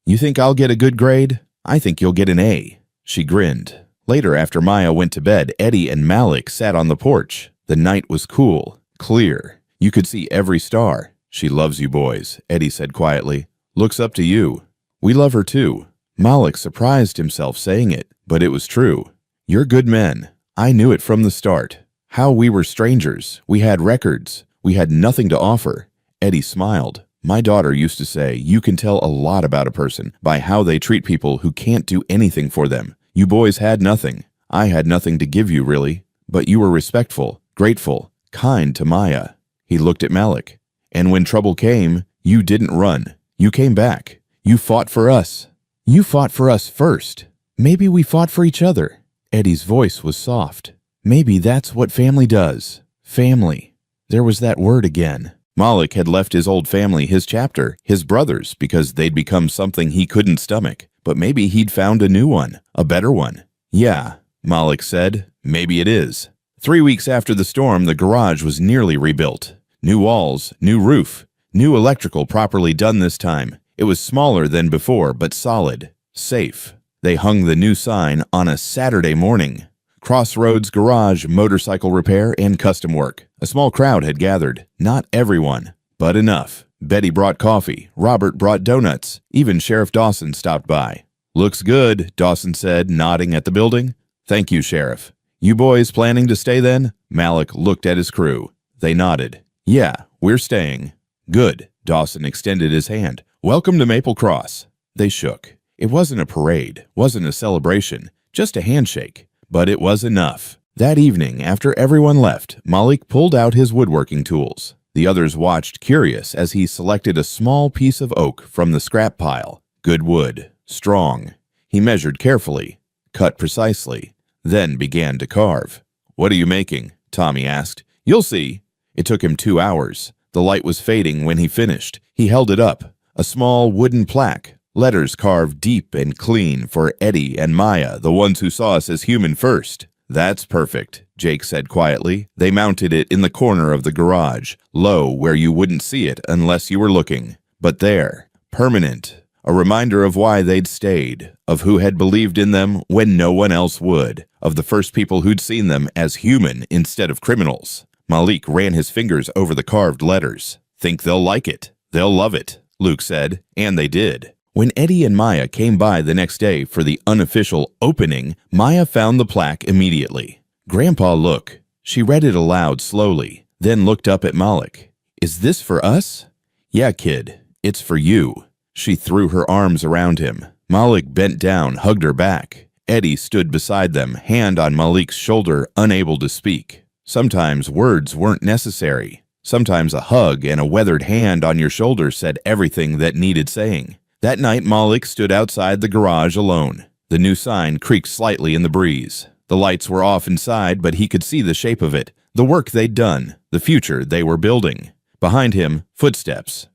"You think I'll get a good grade?" "I think you'll get an A." She grinned. Later, after Maya went to bed, Eddie and Malik sat on the porch. The night was cool, clear. You could see every star. "She loves you boys," Eddie said quietly. "Looks up to you." "We love her too." Malik surprised himself saying it, but it was true. "You're good men. I knew it from the start. How we were strangers. We had records. We had nothing to offer." Eddie smiled. "My daughter used to say, you can tell a lot about a person by how they treat people who can't do anything for them. You boys had nothing. I had nothing to give you, really. But you were respectful, grateful, kind to Maya." He looked at Malik. "And when trouble came, you didn't run. You came back. You fought for us." "You fought for us first. Maybe we fought for each other." Eddie's voice was soft. "Maybe that's what family does. Family." There was that word again. Malik had left his old family, his chapter, his brothers, because they'd become something he couldn't stomach. But maybe he'd found a new one, a better one. "Yeah," Malik said, "maybe it is." 3 weeks after the storm, the garage was nearly rebuilt. New walls, new roof, new electrical properly done this time. It was smaller than before, but solid, safe. They hung the new sign on a Saturday morning. Crossroads Garage, motorcycle repair, and custom work. A small crowd had gathered. Not everyone, but enough. Betty brought coffee. Robert brought donuts. Even Sheriff Dawson stopped by. "Looks good," Dawson said, nodding at the building. "Thank you, Sheriff." "You boys planning to stay then?" Malik looked at his crew. They nodded. "Yeah, we're staying." "Good." Dawson extended his hand. "Welcome to Maple Cross." They shook. It wasn't a parade, wasn't a celebration, just a handshake. But it was enough. That evening, after everyone left, Malik pulled out his woodworking tools. The others watched, curious, as he selected a small piece of oak from the scrap pile. Good wood, strong. He measured carefully, cut precisely, then began to carve. "What are you making?" Tommy asked. "You'll see." It took him 2 hours. The light was fading when he finished. He held it up. A small wooden plaque. Letters carved deep and clean for Eddie and Maya, the ones who saw us as human first. "That's perfect," Jake said quietly. They mounted it in the corner of the garage, low where you wouldn't see it unless you were looking. But there, permanent, a reminder of why they'd stayed, of who had believed in them when no one else would, of the first people who'd seen them as human instead of criminals. Malik ran his fingers over the carved letters. "Think they'll like it. They'll love it," Luke said, and they did. When Eddie and Maya came by the next day for the unofficial opening, Maya found the plaque immediately. "Grandpa, look." She read it aloud slowly, then looked up at Malik. "Is this for us?" "Yeah, kid, it's for you." She threw her arms around him. Malik bent down, hugged her back. Eddie stood beside them, hand on Malik's shoulder, unable to speak. Sometimes words weren't necessary. Sometimes a hug and a weathered hand on your shoulder said everything that needed saying. That night, Malik stood outside the garage alone. The new sign creaked slightly in the breeze. The lights were off inside, but he could see the shape of it, the work they'd done, the future they were building. Behind him, footsteps.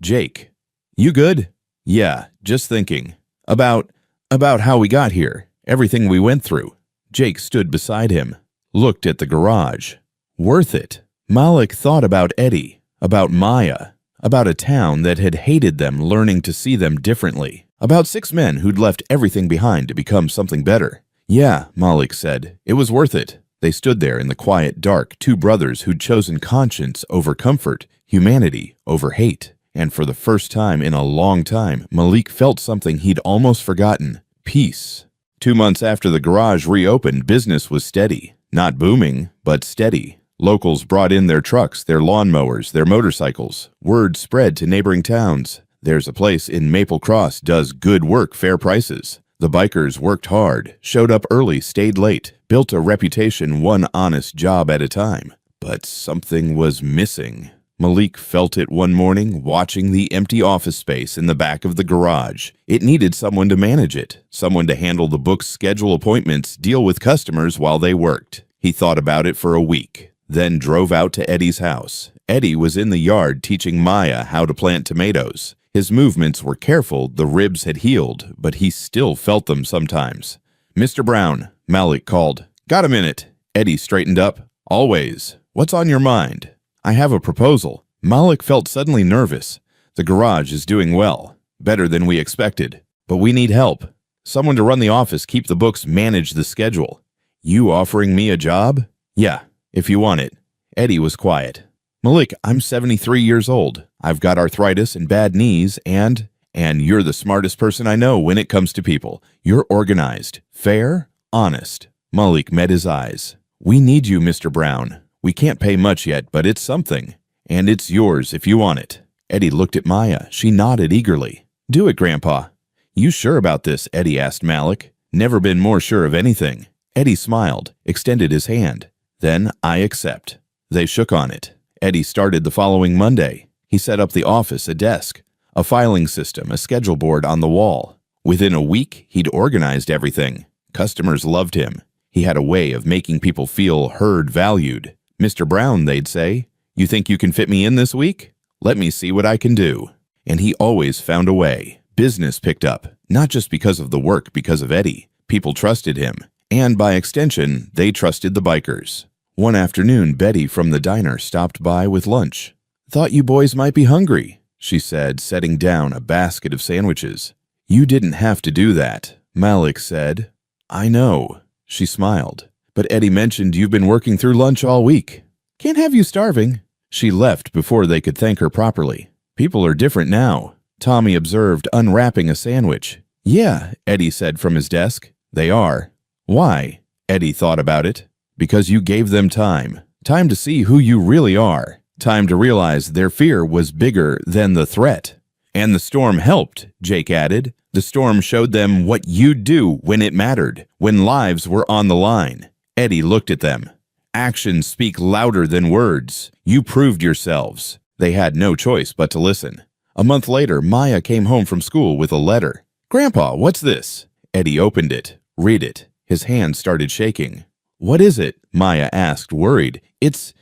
"Jake, you good?" "Yeah, just thinking. About how we got here, everything we went through." Jake stood beside him, looked at the garage. Worth it. Malik thought about Eddie, about Maya, about a town that had hated them, learning to see them differently, about 6 men who'd left everything behind to become something better. "Yeah," Malik said, "it was worth it." They stood there in the quiet dark, 2 brothers who'd chosen conscience over comfort, humanity over hate. And for the first time in a long time, Malik felt something he'd almost forgotten: peace. 2 months after the garage reopened, business was steady. Not booming, but steady. Locals brought in their trucks, their lawnmowers, their motorcycles. Word spread to neighboring towns. There's a place in Maple Cross does good work, fair prices. The bikers worked hard, showed up early, stayed late, built a reputation one honest job at a time. But something was missing. Malik felt it one morning watching the empty office space in the back of the garage. It needed someone to manage it, someone to handle the books, schedule appointments, deal with customers while they worked. He thought about it for a week, then drove out to Eddie's house. Eddie was in the yard teaching Maya how to plant tomatoes. His movements were careful, the ribs had healed, but he still felt them sometimes. "Mr. Brown," Malik called. "Got a minute?" Eddie straightened up. "Always. What's on your mind?" "I have a proposal." Malik felt suddenly nervous. "The garage is doing well, better than we expected, but we need help. Someone to run the office, keep the books, manage the schedule." "You offering me a job?" "Yeah, if you want it." Eddie was quiet. "Malik, I'm 73 years old. I've got arthritis and bad knees, and you're the smartest person I know when it comes to people. You're organized, fair, honest." Malik met his eyes. "We need you, Mr. Brown. We can't pay much yet, but it's something. And it's yours if you want it." Eddie looked at Maya. She nodded eagerly. "Do it, Grandpa." "You sure about this?" Eddie asked Malik. "Never been more sure of anything." Eddie smiled, extended his hand. "Then I accept." They shook on it. Eddie started the following Monday. He set up the office, a desk, a filing system, a schedule board on the wall. Within a week, he'd organized everything. Customers loved him. He had a way of making people feel heard, valued. "Mr. Brown," they'd say, "you think you can fit me in this week? Let me see what I can do." And he always found a way. Business picked up, not just because of the work, because of Eddie. People trusted him. And by extension, they trusted the bikers. One afternoon, Betty from the diner stopped by with lunch. "Thought you boys might be hungry," she said, setting down a basket of sandwiches. "You didn't have to do that," Malik said. "I know," she smiled. "But Eddie mentioned you've been working through lunch all week. Can't have you starving." She left before they could thank her properly. "People are different now," Tommy observed, unwrapping a sandwich. "Yeah," Eddie said from his desk. "They are." "Why?" Eddie thought about it. "Because you gave them time. Time to see who you really are. Time to realize their fear was bigger than the threat." "And the storm helped," Jake added. "The storm showed them what you'd do when it mattered, when lives were on the line." Eddie looked at them. "Actions speak louder than words. You proved yourselves." They had no choice but to listen. A month later, Maya came home from school with a letter. "Grandpa, what's this?" Eddie opened it. "Read it." His hand started shaking. "What is it?" Maya asked, worried. It's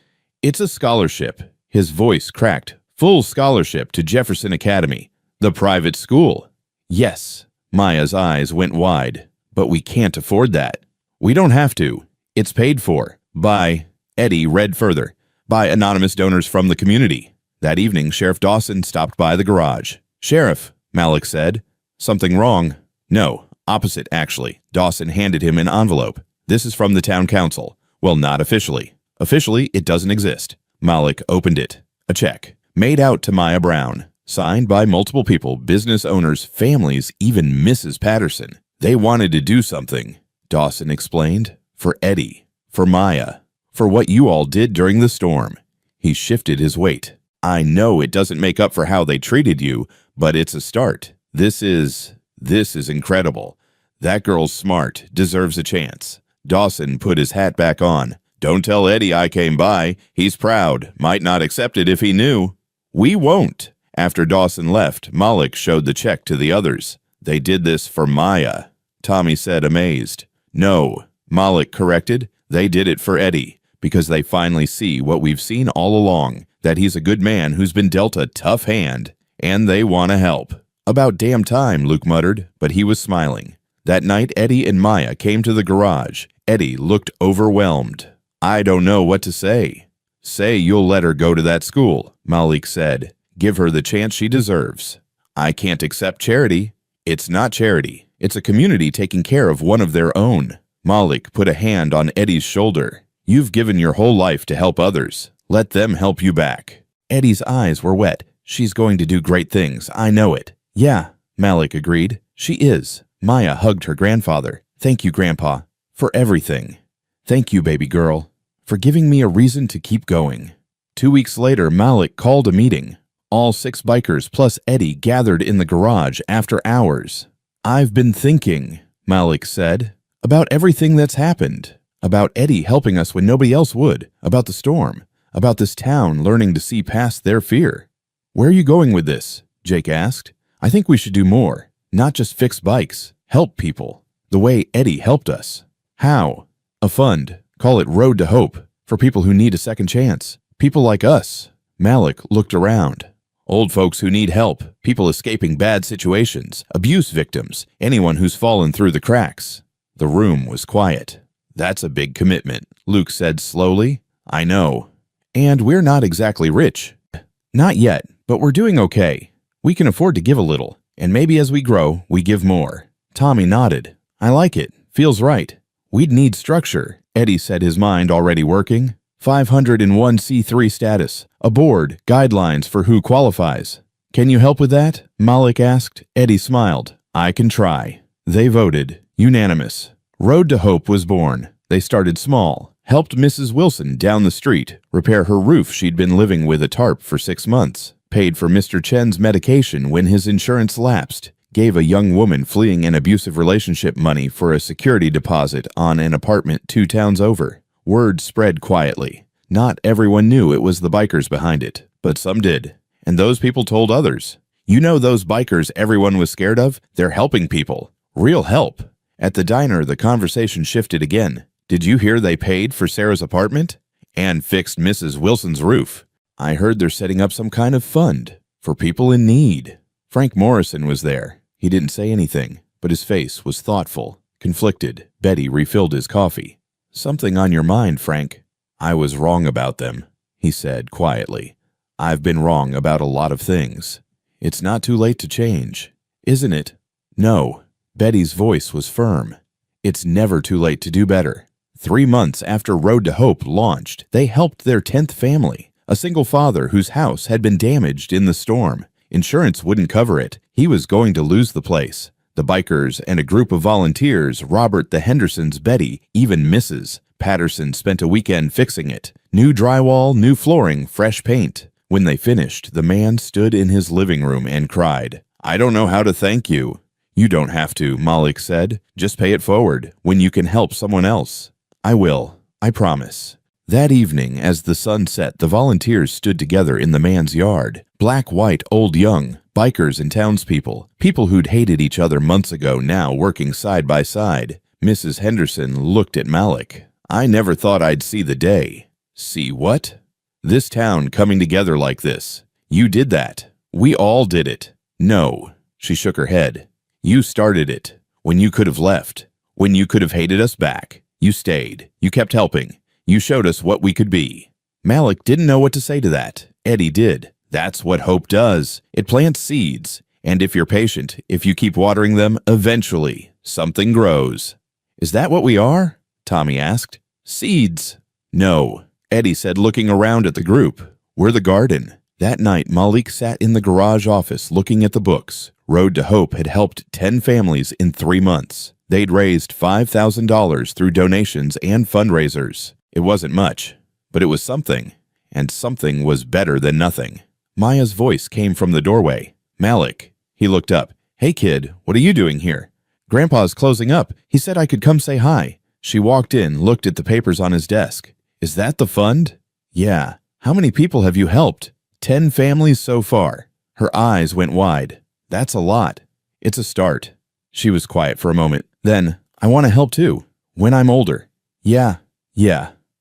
a scholarship." His voice cracked. "Full scholarship to Jefferson Academy, the private school." "Yes." Maya's eyes went wide. "But we can't afford that." "We don't have to. It's paid for by," Eddie read further, "by anonymous donors from the community." That evening, Sheriff Dawson stopped by the garage. "Sheriff," Malik said. "Something wrong?" "No, opposite, actually." Dawson handed him an envelope. "This is from the town council." "Well, not officially." "Officially, it doesn't exist." Malik opened it. A check, made out to Maya Brown, signed by multiple people, business owners, families, even Mrs. Patterson. They wanted to do something, Dawson explained. For Eddie, for Maya, for what you all did during the storm. He shifted his weight. "I know it doesn't make up for how they treated you, but it's a start. This is incredible. That girl's smart, deserves a chance." Dawson put his hat back on. "Don't tell Eddie I came by. He's proud. Might not accept it if he knew." "We won't." After Dawson left, Malik showed the check to the others. "They did this for Maya," Tommy said, amazed. "No," Malik corrected. "They did it for Eddie, because they finally see what we've seen all along, that he's a good man who's been dealt a tough hand, and they want to help." "About damn time," Luke muttered, but he was smiling. That night, Eddie and Maya came to the garage. Eddie looked overwhelmed. "I don't know what to say." "Say you'll let her go to that school," Malik said. "Give her the chance she deserves." "I can't accept charity." "It's not charity. It's a community taking care of one of their own." Malik put a hand on Eddie's shoulder. "You've given your whole life to help others. Let them help you back." Eddie's eyes were wet. "She's going to do great things. I know it." "Yeah," Malik agreed. "She is." Maya hugged her grandfather. "Thank you, Grandpa, for everything. Thank you, baby girl, for giving me a reason to keep going." 2 weeks later, Malik called a meeting. All 6 bikers plus Eddie gathered in the garage after hours. "I've been thinking," Malik said, "about everything that's happened. About Eddie helping us when nobody else would. About the storm. About this town learning to see past their fear." "Where are you going with this?" Jake asked. "I think we should do more. Not just fix bikes. Help people. The way Eddie helped us." "How?" "A fund. Call it Road to Hope. For people who need a second chance. People like us." Malik looked around. "Old folks who need help. People escaping bad situations. Abuse victims. Anyone who's fallen through the cracks." The room was quiet. "That's a big commitment," Luke said slowly. "I know. And we're not exactly rich." "Not yet, but we're doing okay. We can afford to give a little, and maybe as we grow, we give more." Tommy nodded. "I like it. Feels right. We'd need structure," Eddie said, his mind already working. 501c3 status, a board, guidelines for who qualifies. "Can you help with that?" Malik asked. Eddie smiled. "I can try." They voted. Unanimous. Road to Hope was born. They started small. Helped Mrs. Wilson down the street repair her roof. She'd been living with a tarp for 6 months. Paid for Mr. Chen's medication when his insurance lapsed. Gave a young woman fleeing an abusive relationship money for a security deposit on an apartment 2 towns over. Word spread quietly. Not everyone knew it was the bikers behind it, but some did. And those people told others. "You know those bikers everyone was scared of? They're helping people. Real help." At the diner, the conversation shifted again. "Did you hear they paid for Sarah's apartment? And fixed Mrs. Wilson's roof? I heard they're setting up some kind of fund for people in need." Frank Morrison was there. He didn't say anything, but his face was thoughtful, conflicted. Betty refilled his coffee. "Something on your mind, Frank?" "I was wrong about them," he said quietly. "I've been wrong about a lot of things. It's not too late to change, isn't it?" "No." Betty's voice was firm. "It's never too late to do better." 3 months after Road to Hope launched, they helped their 10th family, a single father whose house had been damaged in the storm. Insurance wouldn't cover it. He was going to lose the place. The bikers and a group of volunteers, Robert, the Hendersons, Betty, even Mrs. Patterson spent a weekend fixing it. New drywall, new flooring, fresh paint. When they finished, the man stood in his living room and cried, "I don't know how to thank you." "You don't have to," Malik said. "Just pay it forward when you can help someone else." "I will. I promise." That evening, as the sun set, the volunteers stood together in the man's yard. Black, white, old, young, bikers and townspeople, people who'd hated each other months ago, now working side by side. Mrs. Henderson looked at Malik. "I never thought I'd see the day." "See what?" "This town coming together like this. You did that. We all did it." "No." She shook her head. "You started it. When you could have left. When you could have hated us back. You stayed. You kept helping. You showed us what we could be." Malik didn't know what to say to that. Eddie did. "That's what hope does. It plants seeds. And if you're patient, if you keep watering them, eventually something grows." "Is that what we are?" Tommy asked. "Seeds." "No," Eddie said, looking around at the group. "We're the garden." That night, Malik sat in the garage office looking at the books. Road to Hope had helped 10 families in 3 months. They'd raised $5,000 through donations and fundraisers. It wasn't much, but it was something, and something was better than nothing. Maya's voice came from the doorway. "Malik." He looked up. "Hey kid, what are you doing here?" "Grandpa's closing up. He said I could come say hi." She walked in, looked at the papers on his desk. "Is that the fund?" "Yeah." "How many people have you helped?" 10 families so far." Her eyes went wide. "That's a lot." "It's a start." She was quiet for a moment. Then, "I want to help too. When I'm older." Yeah.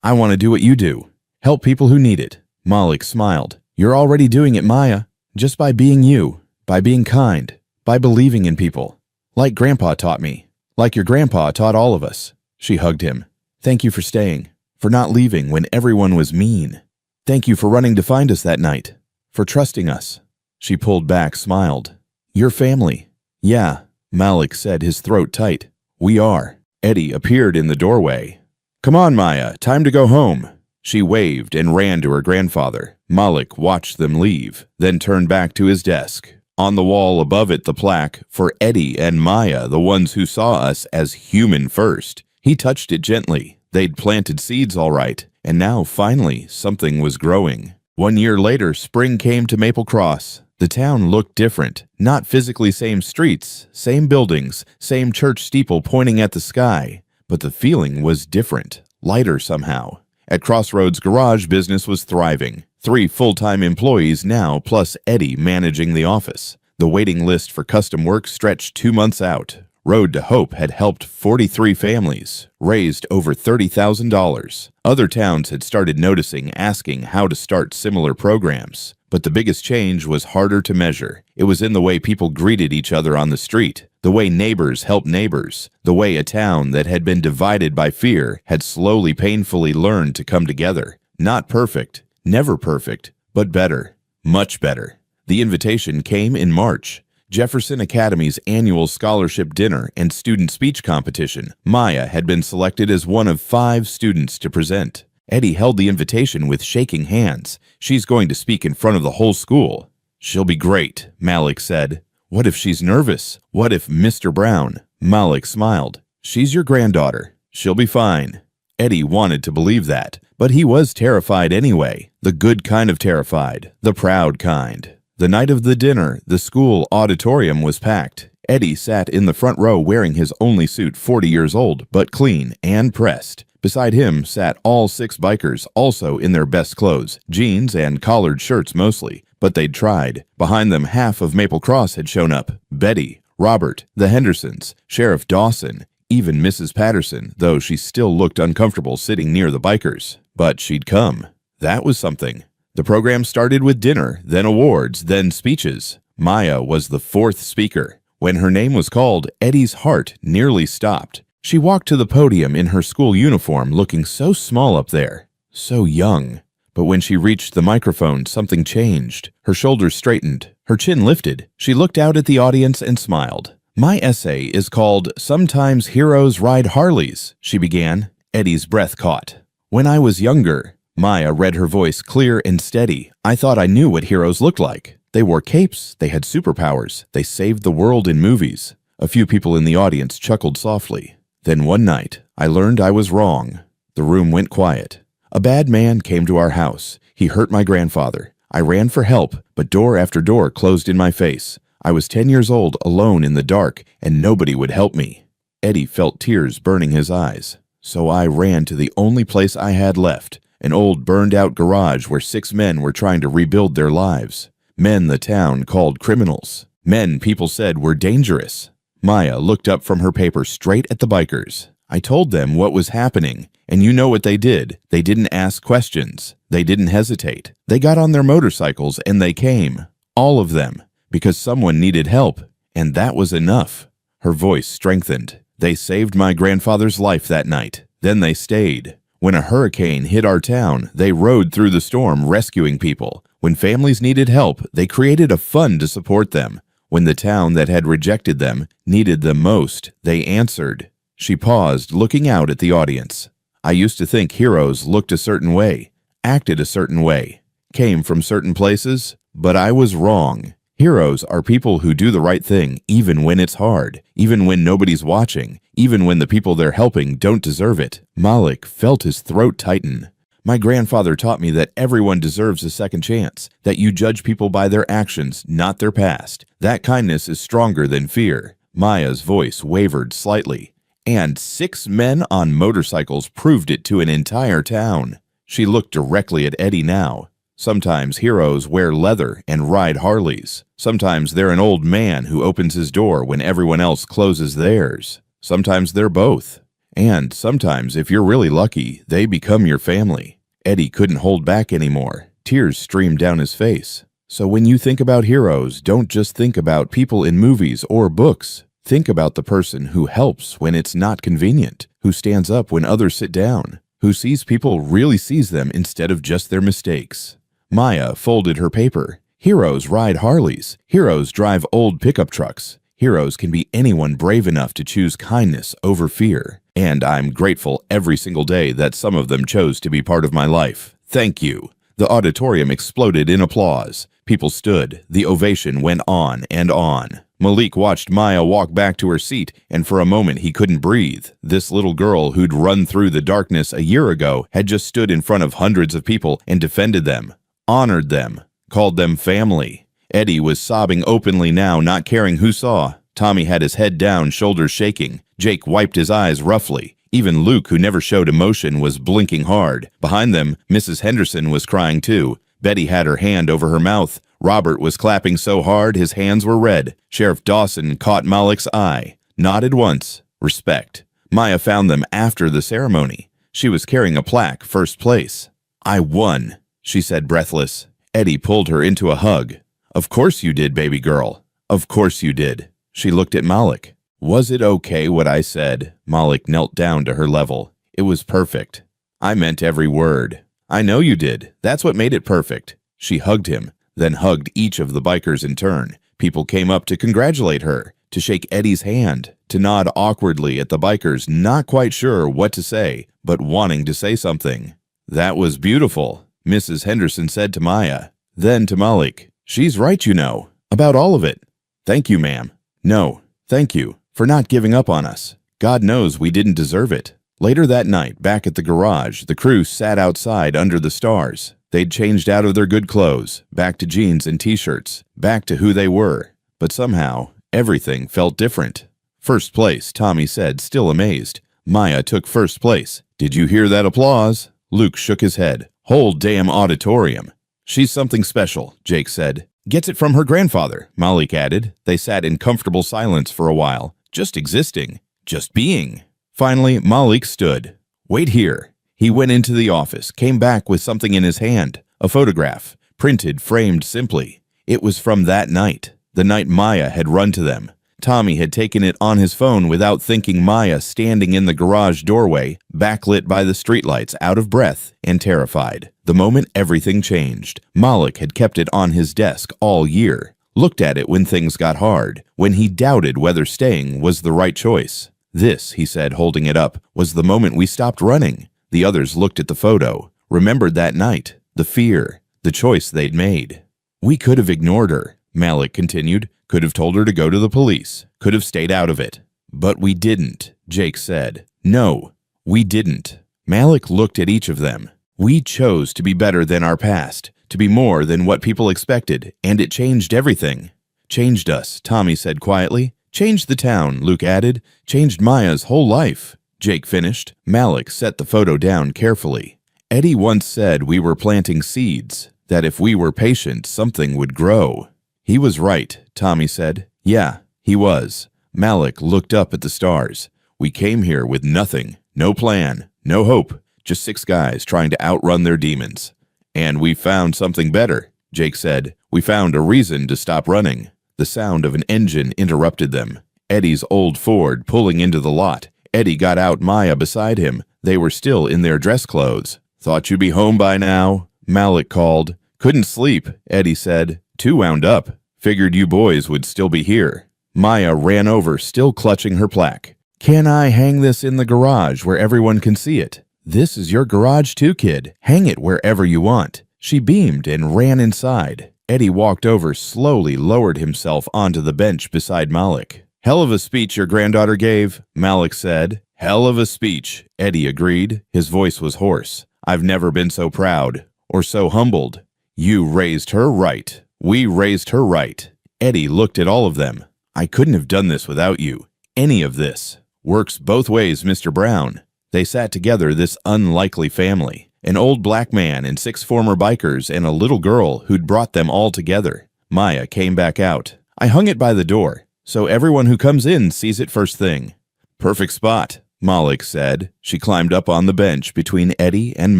I want to do what you do. Help people who need it." Malik smiled. "You're already doing it, Maya. Just by being you. By being kind. By believing in people. Like Grandpa taught me. Like your grandpa taught all of us." She hugged him. "Thank you for staying. For not leaving when everyone was mean. Thank you for running to find us that night. For trusting us." She pulled back, smiled. "Your family." "Yeah," Malik said, his throat tight. "We are." Eddie appeared in the doorway. "Come on, Maya, time to go home." She waved and ran to her grandfather. Malik watched them leave, then turned back to his desk. On the wall above it, the plaque, "For Eddie and Maya, the ones who saw us as human first." He touched it gently. They'd planted seeds all right, and now finally something was growing. 1 year later, spring came to Maple Cross. The town looked different. Not physically same streets, same buildings, same church steeple pointing at the sky. But the feeling was different, lighter somehow. At Crossroads Garage, business was thriving. 3 full-time employees now, plus Eddie managing the office. The waiting list for custom work stretched 2 months out. Road to Hope had helped 43 families, raised over $30,000. Other towns had started noticing, asking how to start similar programs. But the biggest change was harder to measure. It was in the way people greeted each other on the street, the way neighbors helped neighbors, the way a town that had been divided by fear had slowly, painfully learned to come together. Not perfect, never perfect, but better, much better. The invitation came in March. Jefferson Academy's annual scholarship dinner and student speech competition. Maya had been selected as one of 5 students to present. Eddie held the invitation with shaking hands. She's going to speak in front of the whole school. She'll be great, Malik said. What if she's nervous? What if Mr. Brown? Malik smiled. She's your granddaughter. She'll be fine. Eddie wanted to believe that, but he was terrified anyway. The good kind of terrified, the proud kind. The night of the dinner, the school auditorium was packed. Eddie sat in the front row wearing his only suit, 40 years old, but clean and pressed. Beside him sat all 6 bikers, also in their best clothes, jeans and collared shirts mostly, but they'd tried. Behind them, half of Maple Cross had shown up. Betty, Robert, the Hendersons, Sheriff Dawson, even Mrs. Patterson, though she still looked uncomfortable sitting near the bikers. But she'd come. That was something. The program started with dinner, then awards, then speeches. Maya was the 4th speaker. When her name was called, Eddie's heart nearly stopped. She walked to the podium in her school uniform, looking so small up there, so young. But when she reached the microphone, something changed. Her shoulders straightened, her chin lifted. She looked out at the audience and smiled. My essay is called "Sometimes Heroes Ride Harleys," she began. Eddie's breath caught. When I was younger, Maya read her voice clear and steady. I thought I knew what heroes looked like. They wore capes, they had superpowers, they saved the world in movies. A few people in the audience chuckled softly. Then one night, I learned I was wrong. The room went quiet. A bad man came to our house. He hurt my grandfather. I ran for help, but door after door closed in my face. I was 10 years old, alone in the dark, and nobody would help me. Eddie felt tears burning his eyes. So I ran to the only place I had left, an old burned-out garage where 6 men were trying to rebuild their lives. Men the town called criminals. Men people said were dangerous. Maya looked up from her paper straight at the bikers. I told them what was happening, and you know what they did. They didn't ask questions. They didn't hesitate. They got on their motorcycles and they came. All of them. Because someone needed help, and that was enough. Her voice strengthened. They saved my grandfather's life that night. Then they stayed. When a hurricane hit our town, they rode through the storm rescuing people. When families needed help, they created a fund to support them. When the town that had rejected them needed them most, they answered. She paused, looking out at the audience. I used to think heroes looked a certain way, acted a certain way, came from certain places, but I was wrong. Heroes are people who do the right thing even when it's hard, even when nobody's watching, even when the people they're helping don't deserve it. Malik felt his throat tighten. My grandfather taught me that everyone deserves a second chance, that you judge people by their actions, not their past. That kindness is stronger than fear. Maya's voice wavered slightly. And 6 men on motorcycles proved it to an entire town. She looked directly at Eddie now. Sometimes heroes wear leather and ride Harleys. Sometimes they're an old man who opens his door when everyone else closes theirs. Sometimes they're both. And sometimes, if you're really lucky, they become your family. Eddie couldn't hold back anymore. Tears streamed down his face. So when you think about heroes, don't just think about people in movies or books. Think about the person who helps when it's not convenient, who stands up when others sit down, who sees people really sees them instead of just their mistakes. Maya folded her paper. Heroes ride Harleys. Heroes drive old pickup trucks. Heroes can be anyone brave enough to choose kindness over fear. And I'm grateful every single day that some of them chose to be part of my life. Thank you. The auditorium exploded in applause. People stood. The ovation went on and on. Malik watched Maya walk back to her seat, and for a moment he couldn't breathe. This little girl who'd run through the darkness a year ago had just stood in front of hundreds of people and defended them. honored them, called them family. Eddie was sobbing openly now, not caring who saw. Tommy had his head down, shoulders shaking. Jake wiped his eyes roughly. Even Luke, who never showed emotion, was blinking hard. Behind them, Mrs. Henderson was crying too. Betty had her hand over her mouth. Robert was clapping so hard his hands were red. Sheriff Dawson caught Malik's eye, nodded once. Respect. Maya found them after the ceremony. She was carrying a plaque, first place. "I won," she said breathless. Eddie pulled her into a hug. "Of course you did, baby girl. Of course you did." She looked at Malik. "Was it okay what I said?" Malik knelt down to her level. "It was perfect. I meant every word." "I know you did. That's what made it perfect." She hugged him, then hugged each of the bikers in turn. People came up to congratulate her, to shake Eddie's hand, to nod awkwardly at the bikers, not quite sure what to say, but wanting to say something. "That was beautiful," Mrs. Henderson said to Maya. Then to Malik, "She's right, you know, about all of it. Thank you, ma'am. No, thank you, for not giving up on us. God knows we didn't deserve it." Later that night, back at the garage, the crew sat outside under the stars. They'd changed out of their good clothes, back to jeans and t-shirts, back to who they were. But somehow, everything felt different. "First place," Tommy said, still amazed. Maya took first place. "Did you hear that applause?" Luke shook his head. "Whole damn auditorium." "She's something special," Jake said. "Gets it from her grandfather," Malik added. They sat in comfortable silence for a while, just existing, just being. Finally, Malik stood. "Wait here." He went into the office, came back with something in his hand, a photograph, printed, framed simply. It was from that night, the night Maya had run to them. Tommy had taken it on his phone without thinking. Maya standing in the garage doorway, backlit by the streetlights, out of breath and terrified. The moment everything changed. Malik had kept it on his desk all year, looked at it when things got hard, when he doubted whether staying was the right choice. "This," he said, holding it up, "was the moment we stopped running." The others looked at the photo, remembered that night, the fear, the choice they'd made. "We could have ignored her," Malik continued. "Could have told her to go to the police, could have stayed out of it. But we didn't," Jake said. "No, we didn't." Malik looked at each of them. "We chose to be better than our past, to be more than what people expected, and it changed everything." "Changed us," Tommy said quietly. "Changed the town," Luke added. "Changed Maya's whole life," Jake finished. Malik set the photo down carefully. "Eddie once said we were planting seeds, that if we were patient, something would grow." "He was right," Tommy said. "Yeah, he was." Malik looked up at the stars. "We came here with nothing, no plan, no hope, just 6 guys trying to outrun their demons. And we found something better," Jake said. "We found a reason to stop running." The sound of an engine interrupted them. Eddie's old Ford pulling into the lot. Eddie got out, Maya beside him. They were still in their dress clothes. "Thought you'd be home by now," Malik called. "Couldn't sleep," Eddie said. "Too wound up. Figured you boys would still be here." Maya ran over, still clutching her plaque. "Can I hang this in the garage where everyone can see it?" "This is your garage too, kid. Hang it wherever you want." She beamed and ran inside. Eddie walked over, slowly lowered himself onto the bench beside Malik. "Hell of a speech your granddaughter gave," Malik said. "Hell of a speech," Eddie agreed. His voice was hoarse. "I've never been so proud, or so humbled. You raised her right. We raised her right." Eddie looked at all of them. "I couldn't have done this without you. Any of this. Works both ways, Mr. Brown." They sat together, this unlikely family. An old black man and 6 former bikers and a little girl who'd brought them all together. Maya came back out. "I hung it by the door, so everyone who comes in sees it first thing." "Perfect spot," Malik said. She climbed up on the bench between Eddie and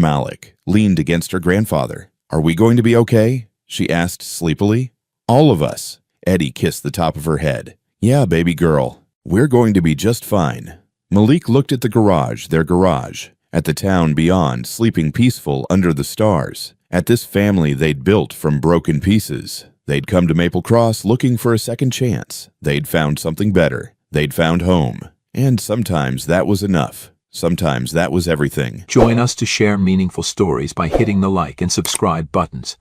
Malik, leaned against her grandfather. "Are we going to be okay?" she asked sleepily. "All of us." Eddie kissed the top of her head. "Yeah, baby girl. We're going to be just fine." Malik looked at the garage, their garage, at the town beyond, sleeping peaceful under the stars, at this family they'd built from broken pieces. They'd come to Maple Cross looking for a second chance. They'd found something better. They'd found home. And sometimes that was enough. Sometimes that was everything. Join us to share meaningful stories by hitting the like and subscribe buttons.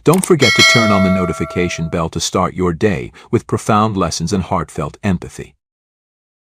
Don't forget to turn on the notification bell to start your day with profound lessons and heartfelt empathy.